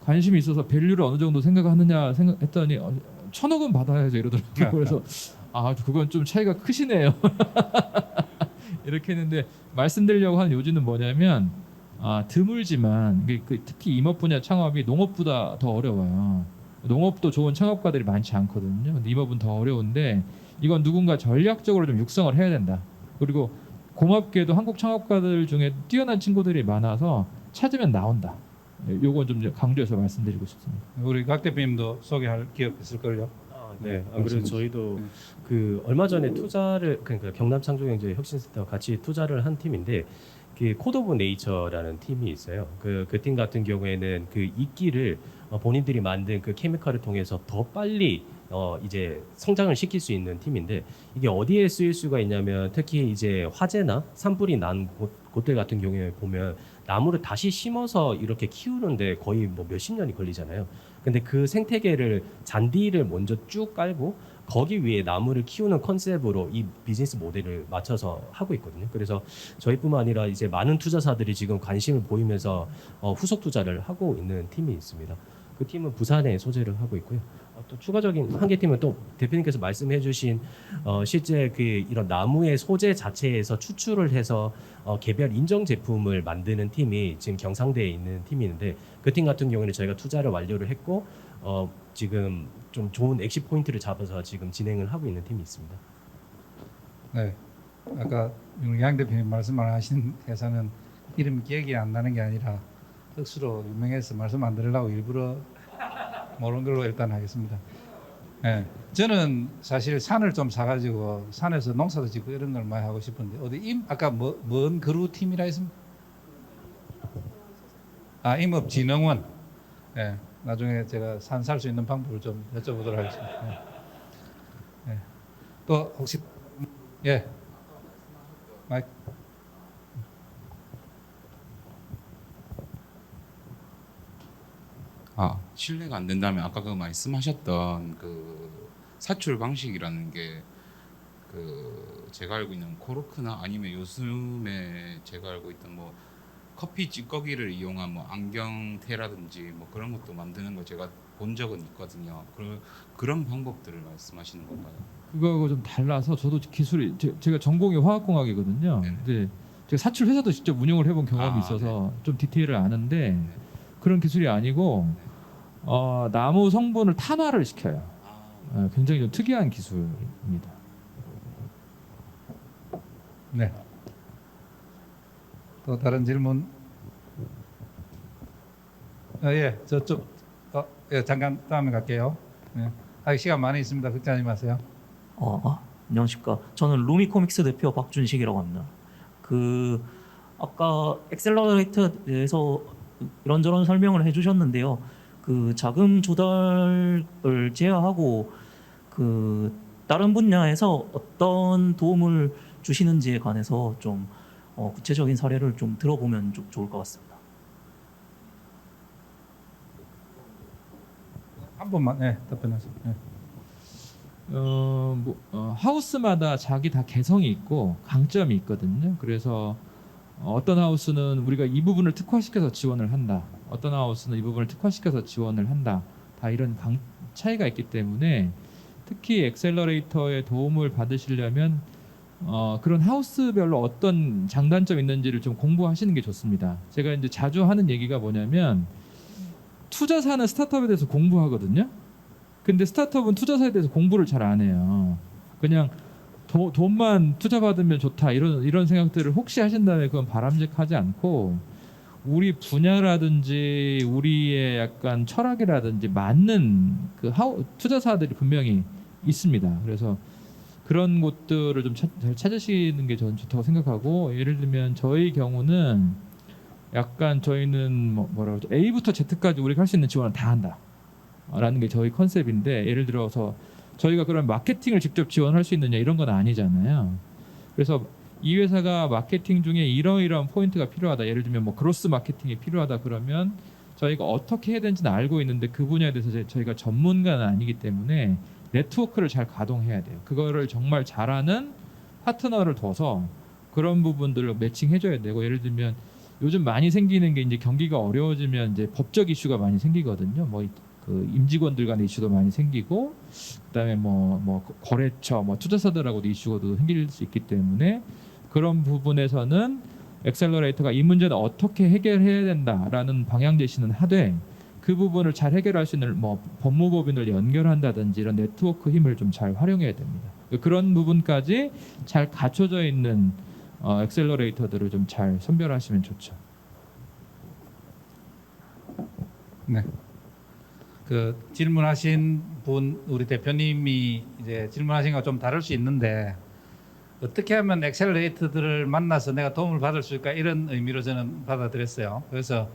관심이 있어서 밸류를 어느 정도 생각하느냐 생각했더니 1,000억은 받아야죠 이러더라고요. 그래서 그건 좀 차이가 크시네요. 이렇게 했는데 말씀드리려고 하는 요지는 뭐냐면 드물지만 특히 임업 분야 창업이 농업보다 더 어려워요. 농업도 좋은 창업가들이 많지 않거든요. 근데 임업은 더 어려운데 이건 누군가 전략적으로 좀 육성을 해야 된다. 그리고 고맙게도 한국 창업가들 중에 뛰어난 친구들이 많아서 찾으면 나온다. 요건 좀 강조해서 말씀드리고 싶습니다. 우리 각 대표님도 소개할 기업 있을걸요? 네, 안 그래도 저희도 그 얼마 전에 그러니까 경남 창조경제 혁신센터 같이 투자를 한 팀인데 그 코드 오브 네이처라는 팀이 있어요. 그 팀 같은 경우에는 그 이끼를 본인들이 만든 그 케미칼을 통해서 더 빨리 이제 성장을 시킬 수 있는 팀인데 이게 어디에 쓰일 수가 있냐면 특히 이제 화재나 산불이 난 곳들 같은 경우에 보면 나무를 다시 심어서 이렇게 키우는데 거의 뭐 몇십 년이 걸리잖아요. 근데 그 생태계를 잔디를 먼저 쭉 깔고 거기 위에 나무를 키우는 컨셉으로 이 비즈니스 모델을 맞춰서 하고 있거든요. 그래서 저희뿐만 아니라 이제 많은 투자사들이 지금 관심을 보이면서 후속 투자를 하고 있는 팀이 있습니다. 그 팀은 부산에 소재를 하고 있고요. 또 추가적인 한 개 팀은 또 대표님께서 말씀해주신 실제 그 이런 나무의 소재 자체에서 추출을 해서 개별 인정 제품을 만드는 팀이 지금 경상대에 있는 팀이 있는데 그 팀 같은 경우는 저희가 투자를 완료를 했고 지금 좀 좋은 엑시 포인트를 잡아서 지금 진행을 하고 있는 팀이 있습니다. 네, 아까 양 대표님 말씀하신 회사는 이름 기억이 안 나는 게 아니라 특수로 유명해서 말씀 안 드리려고 일부러 모르는 걸로 일단 하겠습니다. 네, 저는 사실 산을 좀 사가지고 산에서 농사도 짓고 이런 걸 많이 하고 싶은데 아까 뭔 그루 팀이라 했습니까? 임업진흥원. 네, 나중에 제가 산 살 수 있는 방법을 좀 여쭤보도록 하겠습니다. 네. 네. 또 혹시 마이크. 실례가 안 된다면 아까 그 말씀하셨던 그 사출 방식이라는 게 그 제가 알고 있는 코르크나 아니면 요즘에 제가 알고 있던 뭐 커피 찌꺼기를 이용한 뭐 안경테라든지 뭐 그런 것도 만드는 거 제가 본 적은 있거든요. 그런 방법들을 말씀하시는 건가요? 그거하고 좀 달라서 저도 기술이 제가 전공이 화학공학이거든요. 네네. 근데 제가 사출 회사도 직접 운영을 해본 경험이 있어서 좀 디테일을 아는데 그런 기술이 아니고 나무 성분을 탄화를 시켜요. 굉장히 좀 특이한 기술입니다. 네. 또 다른 질문? 저쪽. 잠깐 다음에 갈게요. 네. 아직 시간 많이 있습니다. 걱정하지 마세요. 안녕하십니까. 저는 루미코믹스 대표 박준식이라고 합니다. 아까 엑셀러레이터에 대해서 이런저런 설명을 해주셨는데요. 그 자금 조달을 제어하고 다른 분야에서 어떤 도움을 주시는지에 관해서 좀 구체적인 사례를 좀 들어보면 좋을 것 같습니다. 한 번만 답변하세요. 하우스마다 자기 다 개성이 있고 강점이 있거든요. 그래서 어떤 하우스는 우리가 이 부분을 특화시켜서 지원을 한다. 어떤 하우스는 이 부분을 특화시켜서 지원을 한다. 다 이런 차이가 있기 때문에 특히 엑셀러레이터의 도움을 받으시려면 그런 하우스별로 어떤 장단점이 있는지를 좀 공부하시는 게 좋습니다. 제가 이제 자주 하는 얘기가 뭐냐면 투자사는 스타트업에 대해서 공부하거든요. 근데 스타트업은 투자사에 대해서 공부를 잘 안 해요. 그냥 돈만 투자받으면 좋다 이런 생각들을 혹시 하신다면 그건 바람직하지 않고 우리 분야라든지 우리의 약간 철학이라든지 맞는 그 투자사들이 분명히 있습니다. 그래서 그런 곳들을 좀 잘 찾으시는 게 저는 좋다고 생각하고 예를 들면 저희 경우는 약간 저희는 뭐라고 하죠? A부터 Z까지 우리가 할 수 있는 지원을 다 한다. 라는 게 저희 컨셉인데 예를 들어서 저희가 그런 마케팅을 직접 지원할 수 있느냐 이런 건 아니잖아요. 그래서 이 회사가 마케팅 중에 이러이러한 포인트가 필요하다. 예를 들면 뭐 그로스 마케팅이 필요하다 그러면 저희가 어떻게 해야 되는지는 알고 있는데 그 분야에 대해서 저희가 전문가는 아니기 때문에 네트워크를 잘 가동해야 돼요. 그거를 정말 잘하는 파트너를 둬서 그런 부분들을 매칭해줘야 되고 예를 들면 요즘 많이 생기는 게 이제 경기가 어려워지면 이제 법적 이슈가 많이 생기거든요. 뭐 그 임직원들 간의 이슈도 많이 생기고 그다음에 뭐 거래처 뭐 투자사들하고도 이슈가 생길 수 있기 때문에 그런 부분에서는 엑셀러레이터가 이 문제는 어떻게 해결해야 된다라는 방향 제시는 하되 그 부분을 잘 해결할 수 있는 뭐 법무법인을 연결한다든지 이런 네트워크 힘을 좀 잘 활용해야 됩니다. 그런 부분까지 잘 갖춰져 있는 엑셀러레이터들을 좀 잘 선별하시면 좋죠. 네. 그 질문하신 분 우리 대표님이 이제 질문하신 거 좀 다를 수 있는데 어떻게 하면 엑셀러레이터들을 만나서 내가 도움을 받을 수 있을까 이런 의미로 저는 받아들였어요. 그래서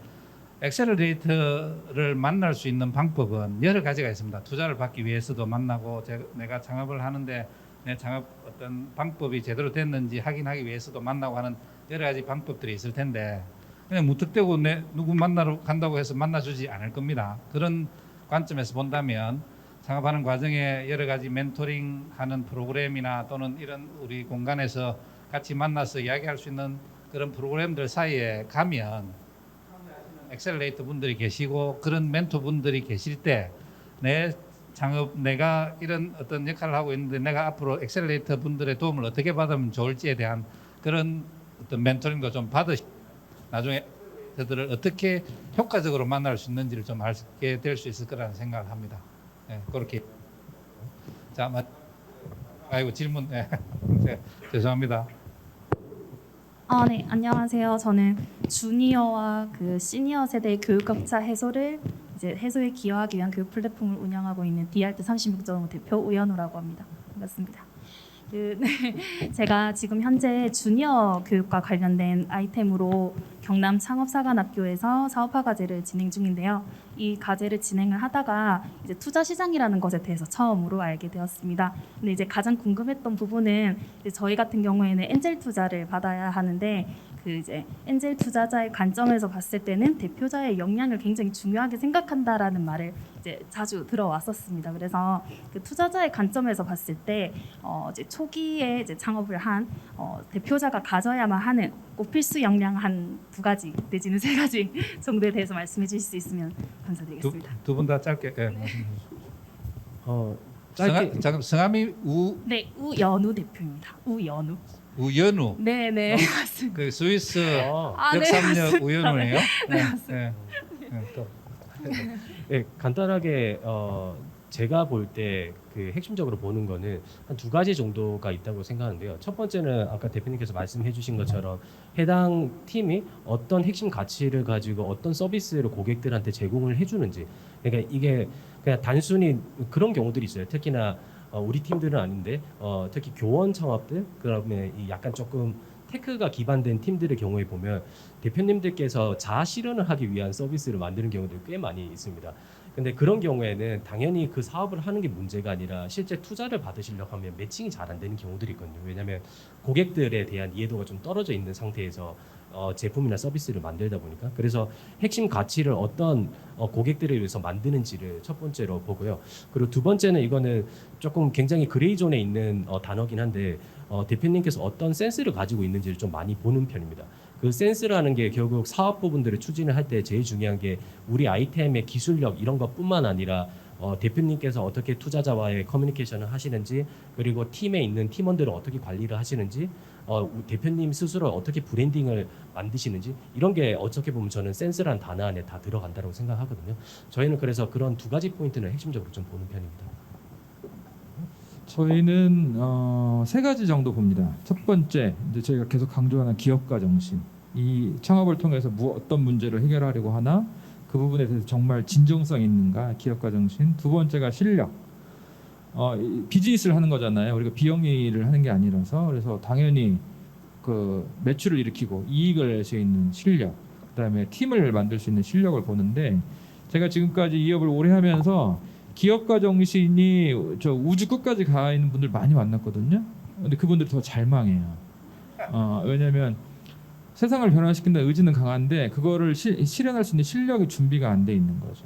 엑셀러레이터를 만날 수 있는 방법은 여러 가지가 있습니다. 투자를 받기 위해서도 만나고 내가 창업을 하는데 내 창업 어떤 방법이 제대로 됐는지 확인하기 위해서도 만나고 하는 여러 가지 방법들이 있을 텐데 그냥 무턱대고 누구 만나러 간다고 해서 만나주지 않을 겁니다. 그런 관점에서 본다면 창업하는 과정에 여러 가지 멘토링하는 프로그램이나 또는 이런 우리 공간에서 같이 만나서 이야기할 수 있는 그런 프로그램들 사이에 가면 엑셀레이터 분들이 계시고 그런 멘토 분들이 계실 때 내 창업 내가 이런 어떤 역할을 하고 있는데 내가 앞으로 엑셀레이터 분들의 도움을 어떻게 받으면 좋을지에 대한 그런 어떤 멘토링도 좀 받으시고 나중에 그들을 어떻게 효과적으로 만날 수 있는지를 좀 알게 될 수 있을 거라는 생각을 합니다. 네, 그렇게. 자, 아이고 질문. 네. 네, 죄송합니다. 네, 안녕하세요. 저는 주니어와 그 시니어 세대의 교육 격차 해소에 기여하기 위한 교육 플랫폼을 운영하고 있는 디알트 36.5 대표 우연우라고 합니다. 반갑습니다. 제가 지금 현재 주니어 교육과 관련된 아이템으로 경남 창업사관학교에서 사업화 과제를 진행 중인데요. 이 과제를 진행을 하다가 이제 투자 시장이라는 것에 대해서 처음으로 알게 되었습니다. 근데 이제 가장 궁금했던 부분은 이제 저희 같은 경우에는 엔젤 투자를 받아야 하는데 그 이제 엔젤 투자자의 관점에서 봤을 때는 대표자의 역량을 굉장히 중요하게 생각한다라는 말을 이제 자주 들어왔었습니다. 그래서 그 투자자의 관점에서 봤을 때 이제 초기에 이제 창업을 한 대표자가 가져야만 하는 꼭 필수 역량 한 2가지 내지는 3가지 정도에 대해서 말씀해 주실 수 있으면 감사드리겠습니다. 두 분 다 짧게. 네, 짧게 잠깐 성함이 네, 우연우 대표입니다. 우연우. 네네 맞습니다. 그 스위스 네, 역삼역 맞습니다. 우연우네요. 네, 맞습니다. 네. 또. 네, 간단하게 제가 볼 때 그 핵심적으로 보는 거는 한 2가지 정도가 있다고 생각하는데요. 첫 번째는 아까 대표님께서 말씀해 주신 것처럼 해당 팀이 어떤 핵심 가치를 가지고 어떤 서비스를 고객들한테 제공을 해주는지. 그러니까 이게 그냥 단순히 그런 경우들이 있어요. 특히나 우리 팀들은 아닌데 특히 교원 창업들 그다음에 이 약간 조금 테크가 기반된 팀들의 경우에 보면 대표님들께서 자아 실현을 하기 위한 서비스를 만드는 경우들이 꽤 많이 있습니다. 근데 그런 경우에는 당연히 그 사업을 하는 게 문제가 아니라 실제 투자를 받으시려고 하면 매칭이 잘 안 되는 경우들이 있거든요. 왜냐하면 고객들에 대한 이해도가 좀 떨어져 있는 상태에서 제품이나 서비스를 만들다 보니까, 그래서 핵심 가치를 어떤 고객들에 의해서 만드는지를 첫 번째로 보고요. 그리고 두 번째는 이거는 조금 굉장히 그레이 존에 있는 단어긴 한데 대표님께서 어떤 센스를 가지고 있는지를 좀 많이 보는 편입니다. 그 센스라는 게 결국 사업 부분들을 추진을 할 때 제일 중요한 게 우리 아이템의 기술력 이런 것뿐만 아니라 대표님께서 어떻게 투자자와의 커뮤니케이션을 하시는지, 그리고 팀에 있는 팀원들을 어떻게 관리를 하시는지, 대표님 스스로 어떻게 브랜딩을 만드시는지, 이런 게 어떻게 보면 저는 센스라는 단어 안에 다 들어간다고 생각하거든요. 저희는 그래서 그런 두 가지 포인트는 핵심적으로 좀 보는 편입니다. 저희는 세 가지 정도 봅니다. 첫 번째, 이제 저희가 계속 강조하는 기업가 정신. 이 창업을 통해서 어떤 문제를 해결하려고 하나, 그 부분에 대해서 정말 진정성 있는가, 기업가 정신. 두 번째가 실력. 비즈니스를 하는 거잖아요. 우리가 비영리를 하는 게 아니라서. 그래서 당연히 그 매출을 일으키고 이익을 낼 수 있는 실력, 그다음에 팀을 만들 수 있는 실력을 보는데, 제가 지금까지 이 업을 오래 하면서 기업가 정신이 저 우주 끝까지 가 있는 분들 많이 만났거든요. 근데 그분들이 더 잘 망해요. 왜냐하면 세상을 변화시킨다는 의지는 강한데 그거를 실현할 수 있는 실력이 준비가 안 돼 있는 거죠.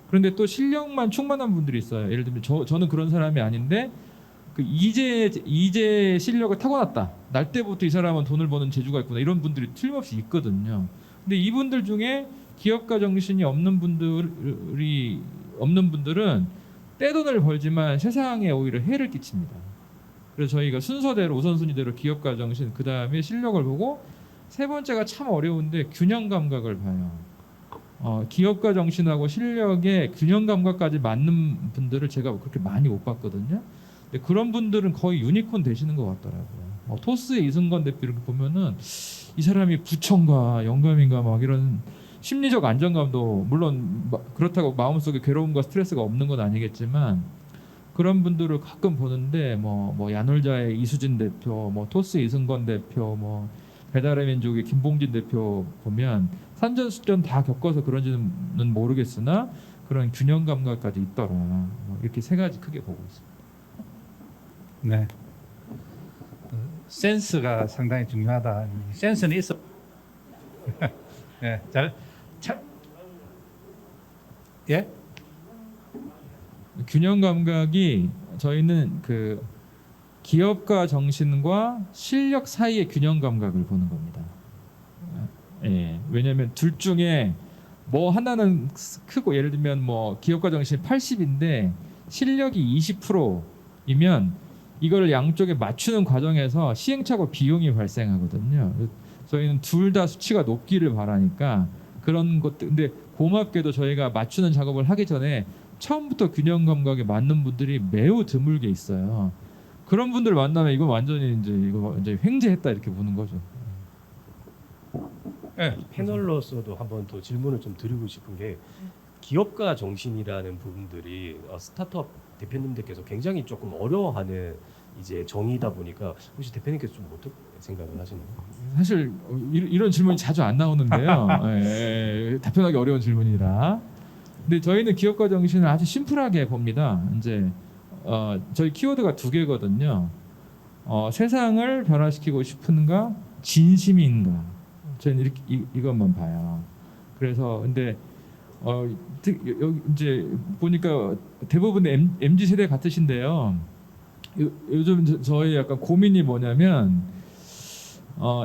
그런데 또 실력만 충만한 분들이 있어요. 예를 들면 저는 그런 사람이 아닌데 그 이제 실력을 타고났다. 날 때부터 이 사람은 돈을 버는 재주가 있구나. 이런 분들이 틀림없이 있거든요. 근데 이분들 중에 기업가 정신이 없는 분들은 떼돈을 벌지만 세상에 오히려 해를 끼칩니다. 그래서 저희가 순서대로 우선순위대로 기업가 정신, 그 다음에 실력을 보고, 세 번째가 참 어려운데 균형 감각을 봐요. 기업가 정신하고 실력의 균형 감각까지 맞는 분들을 제가 그렇게 많이 못 봤거든요. 근데 그런 분들은 거의 유니콘 되시는 것 같더라고요. 토스의 이승건 대표 이렇게 보면은 이 사람이 부천과 영감인가 막 이런 심리적 안정감도, 물론 그렇다고 마음속에 괴로움과 스트레스가 없는 건 아니겠지만 그런 분들을 가끔 보는데 뭐 야놀자의 이수진 대표, 뭐 토스 이승건 대표, 뭐 배달의 민족의 김봉진 대표 보면 산전수전 다 겪어서 그런지는 모르겠으나 그런 균형 감각까지 있더라. 이렇게 세 가지 크게 보고 있습니다. 네. 센스가 상당히 중요하다. 센스는 있어. 네, 예? 균형 감각이 저희는 그 기업가 정신과 실력 사이의 균형 감각을 보는 겁니다. 예, 왜냐하면 둘 중에 뭐 하나는 크고, 예를 들면 뭐 기업가 정신이 80인데 실력이 20%이면 이거를 양쪽에 맞추는 과정에서 시행착오 비용이 발생하거든요. 저희는 둘 다 수치가 높기를 바라니까 그런 것들. 근데 고맙게도 저희가 맞추는 작업을 하기 전에 처음부터 균형 감각에 맞는 분들이 매우 드물게 있어요. 그런 분들 만나면 이거 완전히 이제 횡재했다 이렇게 보는 거죠. 네. 패널로서도 한번 더 질문을 좀 드리고 싶은 게, 기업가 정신이라는 부분들이 스타트업 대표님들께서 굉장히 조금 어려워하는 이제 정의다 보니까, 혹시 대표님께서 좀 어떻게 생각을 하시나요? 사실 이런 질문이 자주 안 나오는데요. 답변하기 어려운 질문이라. 근데 저희는 기업가 정신을 아주 심플하게 봅니다. 이제 저희 키워드가 두 개거든요. 세상을 변화시키고 싶은가, 진심인가. 저희는 이것만 봐요. 그래서 근데 여기 이제 보니까 대부분 MZ 세대 같으신데요. 요즘 저희 약간 고민이 뭐냐면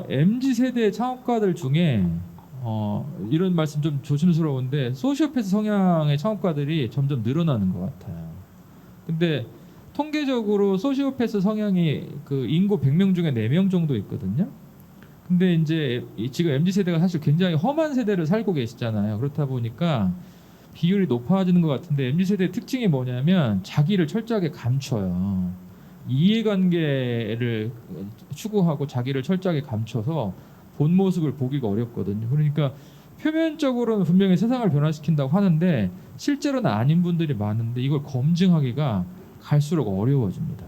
MZ 세대 창업가들 중에 이런 말씀 좀 조심스러운데 소시오패스 성향의 창업가들이 점점 늘어나는 것 같아요. 근데 통계적으로 소시오패스 성향이 그 인구 100명 중에 4명 정도 있거든요. 근데 이제 지금 MZ 세대가 사실 굉장히 험한 세대를 살고 계시잖아요. 그렇다 보니까 비율이 높아지는 것 같은데, MZ 세대의 특징이 뭐냐면 자기를 철저하게 감춰요. 이해관계를 추구하고 자기를 철저하게 감춰서 본 모습을 보기가 어렵거든요. 그러니까 표면적으로는 분명히 세상을 변화시킨다고 하는데 실제로는 아닌 분들이 많은데 이걸 검증하기가 갈수록 어려워집니다.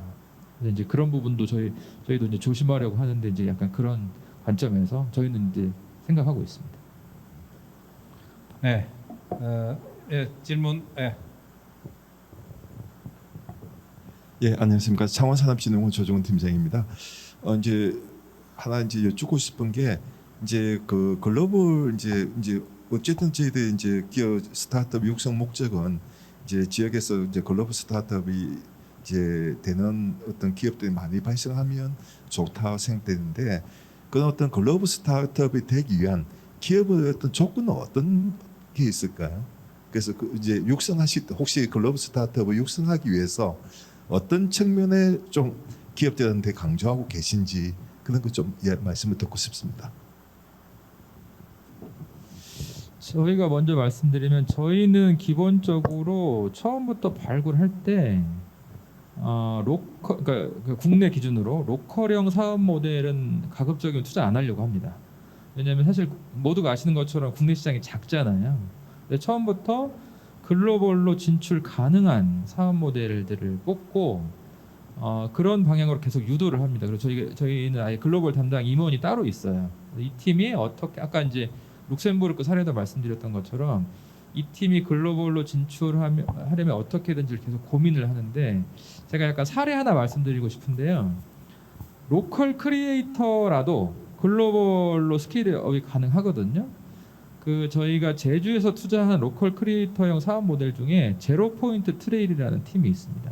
그래서 이제 그런 부분도 저희도 이제 조심하려고 하는데, 이제 약간 그런 관점에서 저희는 이제 생각하고 있습니다. 네. 예, 질문. 예. 예, 안녕하십니까. 창원산업진흥원 조정훈 팀장입니다. 이제 하나 이제 여쭙고 싶은 게 이제 그 글로벌 이제 어쨌든 저희들 이제 기업 스타트업 육성 목적은 이제 지역에서 이제 글로벌 스타트업이 이제 되는 어떤 기업들이 많이 발생하면 좋다 생각되는데 그런 어떤 글로벌 스타트업이 되기 위한 기업의 어떤 조건은 어떤 게 있을까요? 그래서 그 이제 육성하실 때 혹시 글로벌 스타트업을 육성하기 위해서 어떤 측면에 좀 기업들한테 강조하고 계신지 그런 거 좀 말씀을 듣고 싶습니다. 저희가 먼저 말씀드리면 저희는 기본적으로 처음부터 발굴할 때 로컬, 그러니까 그 국내 기준으로 로컬형 사업 모델은 가급적이면 투자 안 하려고 합니다. 왜냐하면 사실 모두가 아시는 것처럼 국내 시장이 작잖아요. 근데 처음부터 글로벌로 진출 가능한 사업 모델들을 뽑고 그런 방향으로 계속 유도를 합니다. 그래서 저희는 아예 글로벌 담당 임원이 따로 있어요. 이 팀이 어떻게 아까 이제 룩셈부르크 사례도 말씀드렸던 것처럼 이 팀이 글로벌로 진출하려면 어떻게든지 계속 고민을 하는데 제가 약간 사례 하나 말씀드리고 싶은데요. 로컬 크리에이터라도 글로벌로 스케일업이 가능하거든요. 그 저희가 제주에서 투자한 로컬 크리에이터형 사업 모델 중에 제로 포인트 트레일이라는 팀이 있습니다.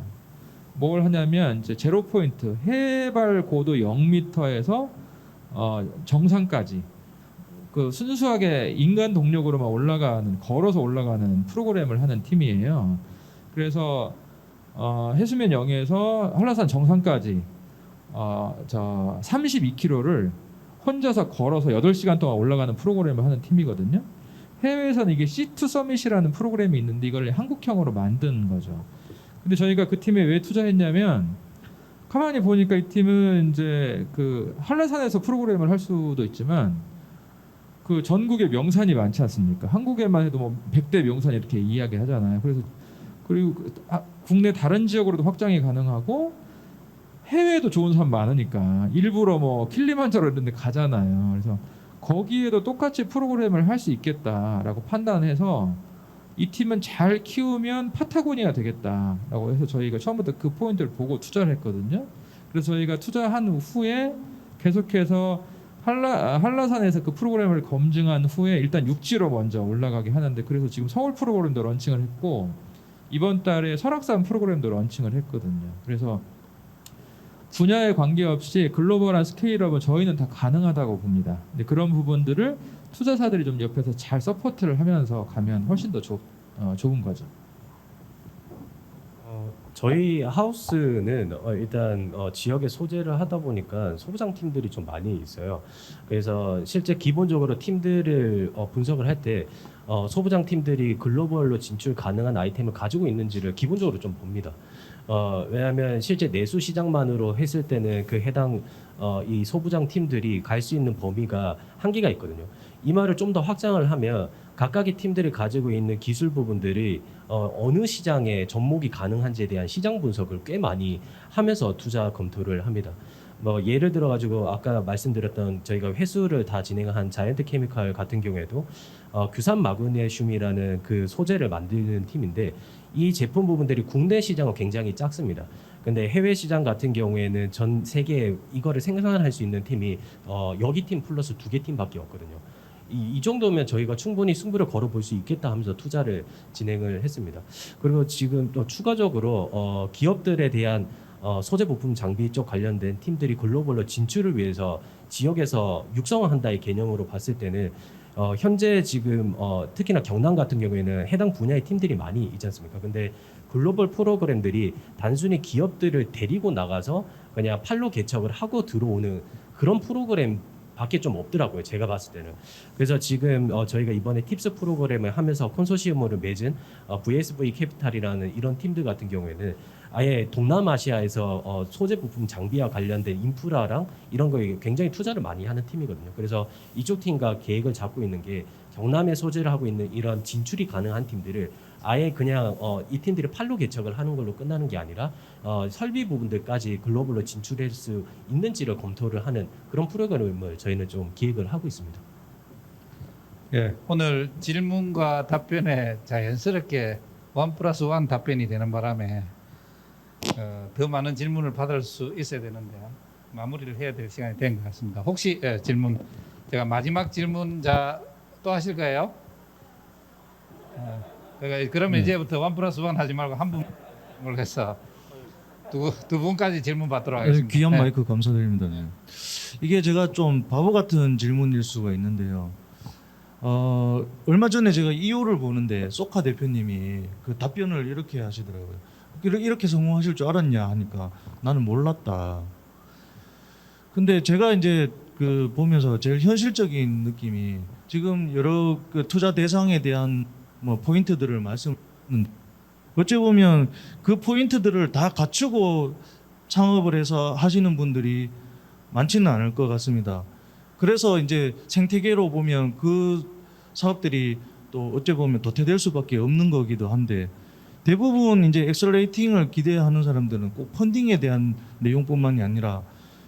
뭘 하냐면 이제 제로 포인트 해발 고도 0m에서 정상까지 그 순수하게 인간 동력으로만 걸어서 올라가는 프로그램을 하는 팀이에요. 그래서 해수면 0에서 한라산 정상까지 32km를 혼자서 걸어서 8시간 동안 올라가는 프로그램을 하는 팀이거든요. 해외에서는 이게 C2 서밋이라는 프로그램이 있는데 이걸 한국형으로 만든 거죠. 근데 저희가 그 팀에 왜 투자했냐면 가만히 보니까 이 팀은 이제 그 한라산에서 프로그램을 할 수도 있지만 그 전국에 명산이 많지 않습니까? 한국에만 해도 뭐 100대 명산 이렇게 이야기하잖아요. 그리고 국내 다른 지역으로도 확장이 가능하고 해외에도 좋은 산 많으니까 일부러 뭐 킬리만자로 이런 데 가잖아요. 그래서 거기에도 똑같이 프로그램을 할 수 있겠다라고 판단해서 이 팀은 잘 키우면 파타고니아 되겠다라고 해서 저희가 처음부터 그 포인트를 보고 투자를 했거든요. 그래서 저희가 투자한 후에 계속해서 한라산에서 그 프로그램을 검증한 후에 일단 육지로 먼저 올라가게 하는데 그래서 지금 서울 프로그램도 런칭을 했고 이번 달에 설악산 프로그램도 런칭을 했거든요. 그래서 분야에 관계없이 글로벌한 스케일업은 저희는 다 가능하다고 봅니다. 근데 그런 부분들을 투자사들이 좀 옆에서 잘 서포트를 하면서 가면 훨씬 더 좋은 거죠. 저희 하우스는 일단 지역에 소재를 하다 보니까 소부장 팀들이 좀 많이 있어요. 그래서 실제 기본적으로 팀들을 분석을 할 때 소부장 팀들이 글로벌로 진출 가능한 아이템을 가지고 있는지를 기본적으로 좀 봅니다. 왜냐하면 실제 내수 시장만으로 했을 때는 그 해당 이 소부장 팀들이 갈 수 있는 범위가 한계가 있거든요. 이 말을 좀 더 확장을 하면 각각의 팀들이 가지고 있는 기술 부분들이 어느 시장에 접목이 가능한지에 대한 시장 분석을 꽤 많이 하면서 투자 검토를 합니다. 뭐 예를 들어 가지고 아까 말씀드렸던 저희가 회수를 다 진행한 자이언트 케미칼 같은 경우에도 규산 마그네슘이라는 그 소재를 만드는 팀인데 이 제품 부분들이 국내 시장은 굉장히 작습니다. 근데 해외 시장 같은 경우에는 전 세계에 이거를 생산할 수 있는 팀이 여기 팀 플러스 2개 팀밖에 없거든요. 이 정도면 저희가 충분히 승부를 걸어볼 수 있겠다 하면서 투자를 진행을 했습니다. 그리고 지금 또 추가적으로 기업들에 대한 소재 부품 장비 쪽 관련된 팀들이 글로벌로 진출을 위해서 지역에서 육성을 한다의 개념으로 봤을 때는 현재 지금 특히나 경남 같은 경우에는 해당 분야의 팀들이 많이 있지 않습니까? 근데 글로벌 프로그램들이 단순히 기업들을 데리고 나가서 그냥 팔로 개척을 하고 들어오는 그런 프로그램 밖에 좀 없더라고요. 제가 봤을 때는. 그래서 지금 저희가 이번에 팁스 프로그램을 하면서 컨소시엄으로 맺은 VSV 캐피탈이라는 이런 팀들 같은 경우에는 아예 동남아시아에서 소재 부품 장비와 관련된 인프라랑 이런 거에 굉장히 투자를 많이 하는 팀이거든요. 그래서 이쪽 팀과 계획을 잡고 있는 게 경남에 소재를 하고 있는 이런 진출이 가능한 팀들을 아예 그냥 이 팀들이 팔로 개척을 하는 걸로 끝나는 게 아니라 설비 부분들까지 글로벌로 진출할 수 있는지를 검토를 하는 그런 프로그램을 저희는 좀 기획을 하고 있습니다. 예, 오늘 질문과 답변에 자연스럽게 1+1 답변이 되는 바람에 더 많은 질문을 받을 수 있어야 되는데 마무리를 해야 될 시간이 된 것 같습니다. 혹시 질문, 제가 마지막 질문자 또 하실 거예요? 그러면 이제부터 1+1 하지 말고 한 분을 해서 두 분까지 질문 받도록 하겠습니다. 귀한 네. 마이크 감사드립니다. 네. 이게 제가 좀 바보 같은 질문일 수가 있는데요. 얼마 전에 제가 이호를 보는데 소카 대표님이 그 답변을 이렇게 하시더라고요. 이렇게 성공하실 줄 알았냐 하니까 나는 몰랐다. 근데 제가 이제 그 보면서 제일 현실적인 느낌이 지금 여러 그 투자 대상에 대한 뭐 포인트들을 말씀하는데 어찌 보면 그 포인트들을 다 갖추고 창업을 해서 하시는 분들이 많지는 않을 것 같습니다. 그래서 이제 생태계로 보면 그 사업들이 또 어찌 보면 도태될 수밖에 없는 거기도 한데 대부분 이제 엑셀레이팅을 기대하는 사람들은 꼭 펀딩에 대한 내용뿐만이 아니라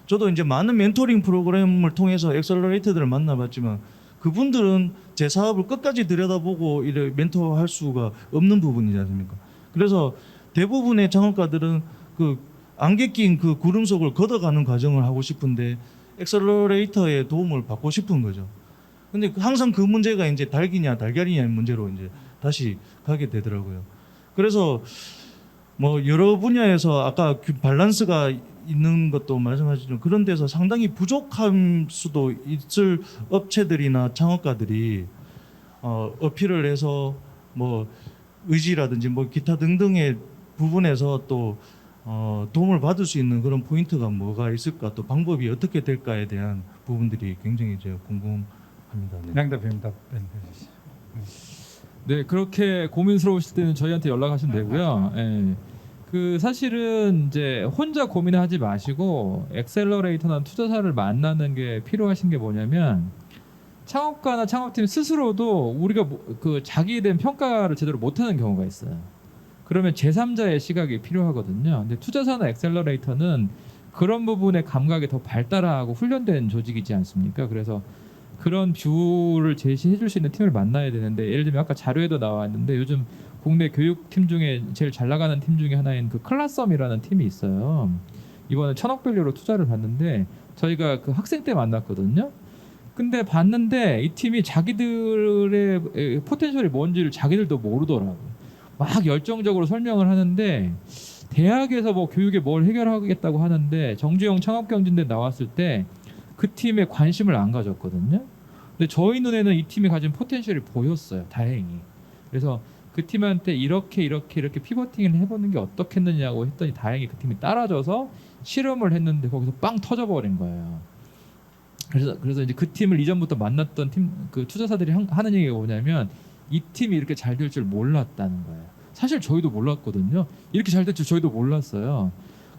저도 이제 많은 멘토링 프로그램을 통해서 엑셀러레이터들을 만나봤지만 그분들은 제 사업을 끝까지 들여다보고 이래 멘토할 수가 없는 부분이지 않습니까? 그래서 대부분의 창업가들은 그 안개 낀 그 구름 속을 걷어가는 과정을 하고 싶은데 엑셀러레이터의 도움을 받고 싶은 거죠. 근데 항상 그 문제가 이제 닭이냐 달걀이냐의 문제로 이제 다시 가게 되더라고요. 그래서 뭐 여러 분야에서 아까 밸런스가 있는 것도 말씀하셨지만 그런 데서 상당히 부족할 수도 있을 업체들이나 창업가들이 어필을 해서 뭐 의지라든지 뭐 기타 등등의 부분에서 또 도움을 받을 수 있는 그런 포인트가 뭐가 있을까 또 방법이 어떻게 될까에 대한 부분들이 굉장히 이제 궁금합니다. 네. 양 대표님 답변해 주시죠. 네, 그렇게 고민스러우실 때는 저희한테 연락하시면 되고요. 예. 그 사실은 이제 혼자 고민하지 마시고 엑셀러레이터나 투자사를 만나는 게 필요하신 게 뭐냐면 창업가나 창업팀 스스로도 우리가 그 자기에 대한 평가를 제대로 못하는 경우가 있어요. 그러면 제3자의 시각이 필요하거든요. 근데 투자사나 엑셀러레이터는 그런 부분의 감각이 더 발달하고 훈련된 조직이지 않습니까? 그래서 그런 뷰를 제시해 줄 수 있는 팀을 만나야 되는데 예를 들면 아까 자료에도 나왔는데 요즘 국내 교육팀 중에 제일 잘 나가는 팀 중에 하나인 그 클라썸이라는 팀이 있어요. 이번에 1,000억 밸류로 투자를 받는데 저희가 그 학생 때 만났거든요. 근데 봤는데 이 팀이 자기들의 포텐셜이 뭔지를 자기들도 모르더라고요. 막 열정적으로 설명을 하는데 대학에서 뭐 교육에 뭘 해결하겠다고 하는데 정주영 창업경진대 나왔을 때 그 팀에 관심을 안 가졌거든요. 근데 저희 눈에는 이 팀이 가진 포텐셜이 보였어요. 다행히. 그래서 그 팀한테 이렇게 피버팅을 해보는 게 어떻겠느냐고 했더니 다행히 그 팀이 따라줘서 실험을 했는데 거기서 빵 터져버린 거예요. 그래서 이제 그 팀을 이전부터 만났던 팀 그 투자사들이 하는 얘기가 뭐냐면 이 팀이 이렇게 잘 될 줄 몰랐다는 거예요. 사실 저희도 몰랐거든요. 이렇게 잘 될 줄 저희도 몰랐어요.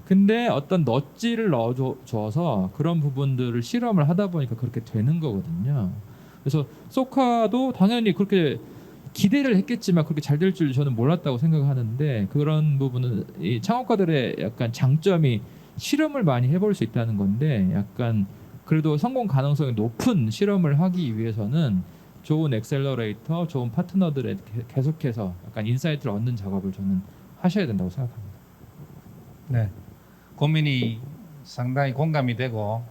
근데 어떤 넛지를 넣어줘서 그런 부분들을 실험을 하다 보니까 그렇게 되는 거거든요. 그래서 소카도 당연히 그렇게 기대를 했겠지만 그렇게 잘 될 줄 저는 몰랐다고 생각하는데 그런 부분은 이 창업가들의 약간 장점이 실험을 많이 해볼 수 있다는 건데 약간 그래도 성공 가능성이 높은 실험을 하기 위해서는 좋은 엑셀러레이터, 좋은 파트너들에 계속해서 약간 인사이트를 얻는 작업을 저는 하셔야 된다고 생각합니다. 네, 고민이 상당히 공감이 되고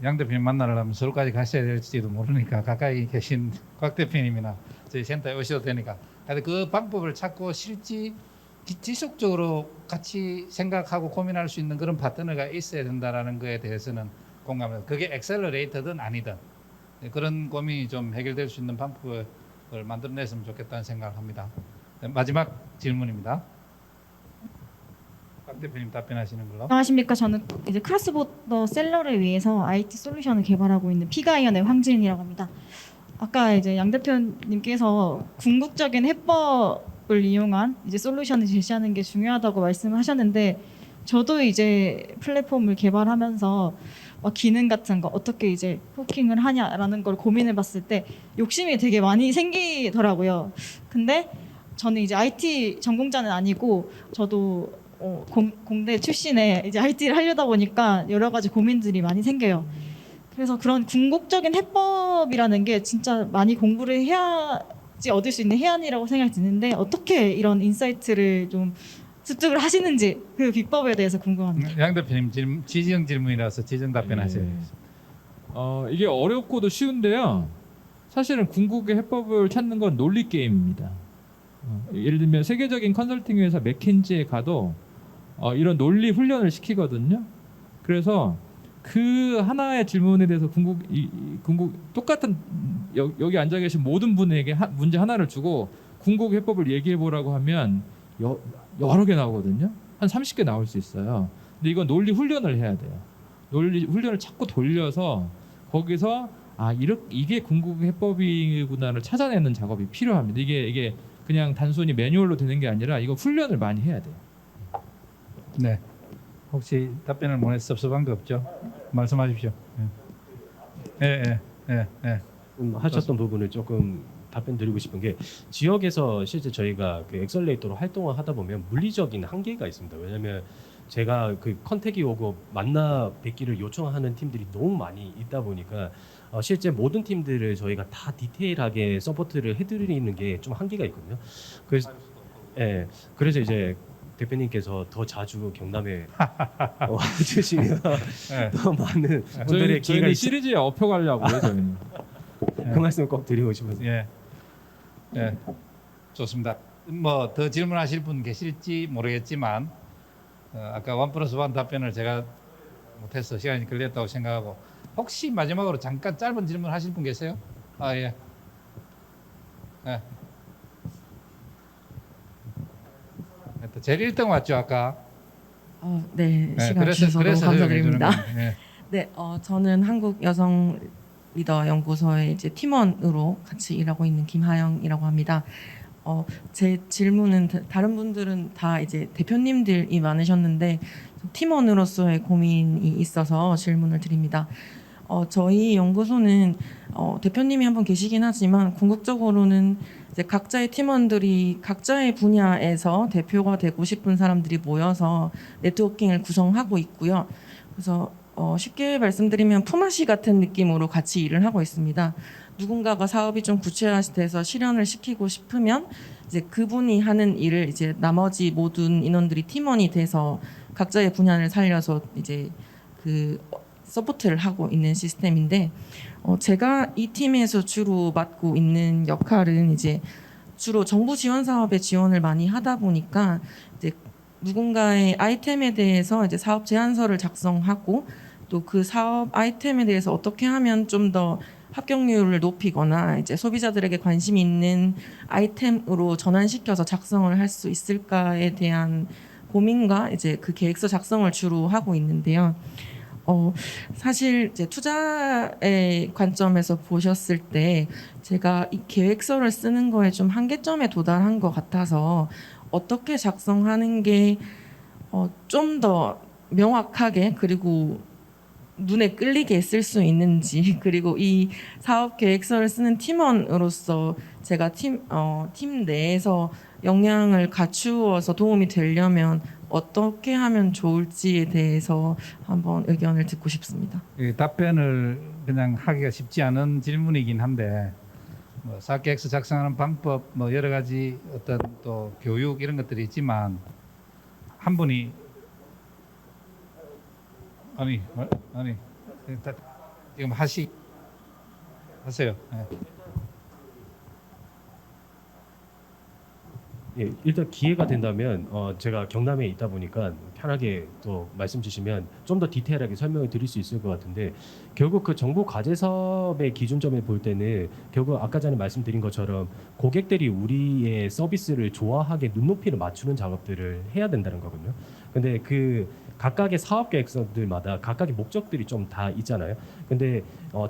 양 대표님 만나려면 서울까지 가셔야 될지도 모르니까 가까이 계신 곽 대표님이나 저희 센터에 오셔도 되니까 하여튼 그 방법을 찾고 지속적으로 같이 생각하고 고민할 수 있는 그런 파트너가 있어야 된다라는 거에 대해서는 공감합니다. 그게 엑셀러레이터든 아니든 그런 고민이 좀 해결될 수 있는 방법을 만들어냈으면 좋겠다는 생각을 합니다. 네, 마지막 질문입니다. 박 대표님 답변하시는 걸로. 안녕하십니까. 저는 이제 크로스보더 셀러를 위해서 IT 솔루션을 개발하고 있는 피가이언의 황지은이라고 합니다. 아까 이제 양 대표님께서 궁극적인 해법을 이용한 이제 솔루션을 제시하는 게 중요하다고 말씀하셨는데 저도 이제 플랫폼을 개발하면서 막 기능 같은 거 어떻게 이제 후킹을 하냐라는 걸 고민해봤을 때 욕심이 되게 많이 생기더라고요. 근데 저는 이제 IT 전공자는 아니고 저도 공대 출신에 이제 IT를 하려다 보니까 여러 가지 고민들이 많이 생겨요. 그래서 그런 궁극적인 해법이라는 게 진짜 많이 공부를 해야지 얻을 수 있는 해안이라고 생각이 드는데 어떻게 이런 인사이트를 좀 습득을 하시는지 그 비법에 대해서 궁금합니다. 양 대표님 지정 질문이라서 지정 답변하세요. 이게 어렵고도 쉬운데요. 사실은 궁극의 해법을 찾는 건 논리 게임입니다. 예를 들면 세계적인 컨설팅 회사 맥킨지에 가도 이런 논리 훈련을 시키거든요. 그래서 그 하나의 질문에 대해서 똑같은 여기 앉아 계신 모든 분에게 문제 하나를 주고 궁극 해법을 얘기해 보라고 하면 여러 개 나오거든요. 한 30개 나올 수 있어요. 근데 이건 논리 훈련을 해야 돼요. 논리 훈련을 자꾸 돌려서 거기서 이게 궁극 해법이구나를 찾아내는 작업이 필요합니다. 이게 그냥 단순히 매뉴얼로 되는 게 아니라 이거 훈련을 많이 해야 돼요. 네. 혹시 답변을 못 해서 섭섭한 거 없죠? 말씀하십시오. 예. 하셨던 부분을 조금 답변 드리고 싶은 게 지역에서 실제 저희가 그 엑셀레이터로 활동을 하다 보면 물리적인 한계가 있습니다. 왜냐하면 제가 그 컨택이 오고 만나 뵙기를 요청하는 팀들이 너무 많이 있다 보니까 실제 모든 팀들을 저희가 다 디테일하게 서포트를 해드리는 게 좀 한계가 있거든요. 그래서 이제 대표님께서 더 자주 경남에 와주시면 더 많은 분들의 기회가 저희는 시리즈에 업혀가려고요. 저희는. 그 말씀을 꼭 드리고 싶어서. 예, 좋습니다. 뭐 더 질문하실 분 계실지 모르겠지만 아까 1+1 답변을 제가 못해서 시간이 걸렸다고 생각하고 혹시 마지막으로 잠깐 짧은 질문 하실 분 계세요? 예. 제일 1등 왔죠 아까? 네, 시간 주셔서 너무 감사드립니다. 네, 저는 한국 여성 리더 연구소의 이제 팀원으로 같이 일하고 있는 김하영이라고 합니다. 제 질문은 다른 분들은 다 이제 대표님들이 많으셨는데 팀원으로서의 고민이 있어서 질문을 드립니다. 저희 연구소는 대표님이 한 분 계시긴 하지만 궁극적으로는 이제 각자의 팀원들이 각자의 분야에서 대표가 되고 싶은 사람들이 모여서 네트워킹을 구성하고 있고요. 그래서 쉽게 말씀드리면 품앗이 같은 느낌으로 같이 일을 하고 있습니다. 누군가가 사업이 좀 구체화돼서 실현을 시키고 싶으면 이제 그분이 하는 일을 이제 나머지 모든 인원들이 팀원이 돼서 각자의 분야를 살려서 이제 그 서포트를 하고 있는 시스템인데 제가 이 팀에서 주로 맡고 있는 역할은 이제 주로 정부 지원 사업에 지원을 많이 하다 보니까 이제 누군가의 아이템에 대해서 이제 사업 제안서를 작성하고 또 그 사업 아이템에 대해서 어떻게 하면 좀 더 합격률을 높이거나 이제 소비자들에게 관심 있는 아이템으로 전환시켜서 작성을 할 수 있을까에 대한 고민과 이제 그 계획서 작성을 주로 하고 있는데요. 사실 이제 투자의 관점에서 보셨을 때 제가 이 계획서를 쓰는 거에 좀 한계점에 도달한 것 같아서 어떻게 작성하는 게 좀 더 명확하게 그리고 눈에 끌리게 쓸 수 있는지 그리고 이 사업 계획서를 쓰는 팀원으로서 제가 팀 내에서 역량을 갖추어서 도움이 되려면 어떻게 하면 좋을지에 대해서 한번 의견을 듣고 싶습니다. 답변을 그냥 하기가 쉽지 않은 질문이긴 한데 뭐 사업계획서 작성하는 방법 뭐 여러 가지 어떤 또 교육 이런 것들이 있지만 한 분이 아니 지금 하세요. 일단 기회가 된다면 제가 경남에 있다 보니까 편하게 또 말씀 주시면 좀 더 디테일하게 설명을 드릴 수 있을 것 같은데 결국 그 정부 과제 사업의 기준점을 볼 때는 결국 아까 전에 말씀드린 것처럼 고객들이 우리의 서비스를 좋아하게 눈높이를 맞추는 작업들을 해야 된다는 거거든요. 근데 그 각각의 사업 계획서들마다 각각의 목적들이 좀 다 있잖아요. 근데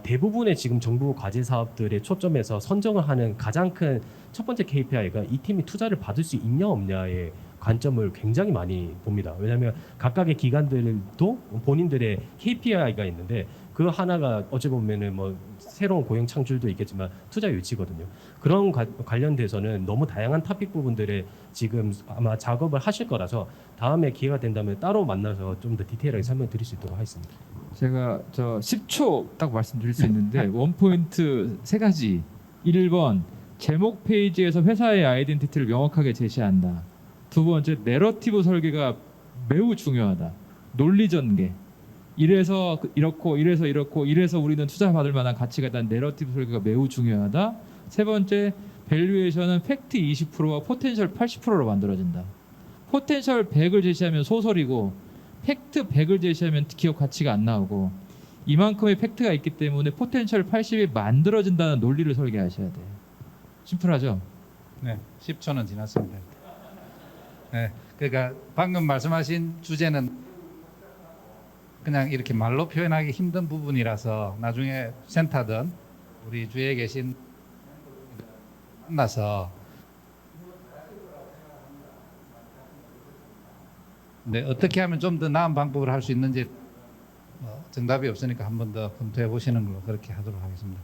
대부분의 지금 정부 과제 사업들의 초점에서 선정을 하는 가장 큰 첫 번째 KPI가 이 팀이 투자를 받을 수 있냐 없냐의 관점을 굉장히 많이 봅니다. 왜냐하면 각각의 기관들도 본인들의 KPI가 있는데 그 그 하나가 어찌 보면은 뭐 새로운 고용 창출도 있겠지만 투자 유치거든요. 그런 관련돼서는 너무 다양한 토픽 부분들에 지금 아마 작업을 하실 거라서 다음에 기회가 된다면 따로 만나서 좀 더 디테일하게 설명드릴 수 있도록 하겠습니다. 제가 저 10초 딱 말씀드릴 수 있는데 원포인트 세 가지. 1번 제목 페이지에서 회사의 아이덴티티를 명확하게 제시한다. 두 번째 내러티브 설계가 매우 중요하다. 논리 전개. 이래서 이렇고 이래서 이렇고 이래서 우리는 투자 받을 만한 가치가 있다는 내러티브 설계가 매우 중요하다. 세 번째 밸류에이션은 팩트 20%와 포텐셜 80%로 만들어진다. 포텐셜 100을 제시하면 소설이고 팩트 100을 제시하면 기업 가치가 안 나오고 이만큼의 팩트가 있기 때문에 포텐셜 80이 만들어진다는 논리를 설계하셔야 돼요. 심플하죠? 네, 10초는 지났습니다. 네, 그러니까 방금 말씀하신 주제는 그냥 이렇게 말로 표현하기 힘든 부분이라서 나중에 센터든 우리 주위에 계신 만나서 네, 어떻게 하면 좀 더 나은 방법을 할 수 있는지 정답이 없으니까 한 번 더 검토해 보시는 걸로 그렇게 하도록 하겠습니다.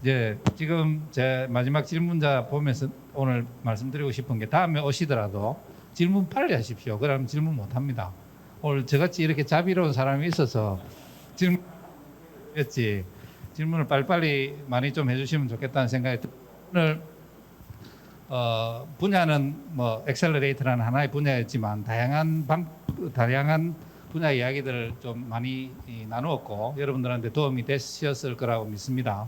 이제 지금 제 마지막 질문자 보면서 오늘 말씀드리고 싶은 게 다음에 오시더라도 질문 빨리 하십시오. 그러면 질문 못 합니다. 오늘 저같이 이렇게 자비로운 사람이 있어서 질문했지 질문을 빨리빨리 많이 좀 해주시면 좋겠다는 생각이 오늘 분야는 뭐 엑셀러레이터라는 하나의 분야였지만 다양한 분야 이야기들을 좀 많이 나누었고 여러분들한테 도움이 되셨을 거라고 믿습니다.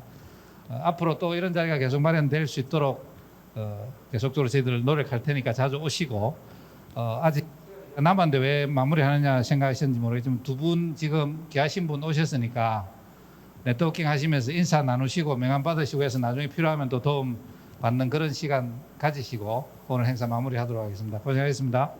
앞으로 또 이런 자리가 계속 마련될 수 있도록 계속적으로 저희들 노력할 테니까 자주 오시고 아직 남았는데 왜 마무리하느냐 생각하셨는지 모르겠지만 두 분 지금 귀하신 분 오셨으니까 네트워킹 하시면서 인사 나누시고 명함 받으시고 해서 나중에 필요하면 또 도움 받는 그런 시간 가지시고 오늘 행사 마무리하도록 하겠습니다. 고생하셨습니다.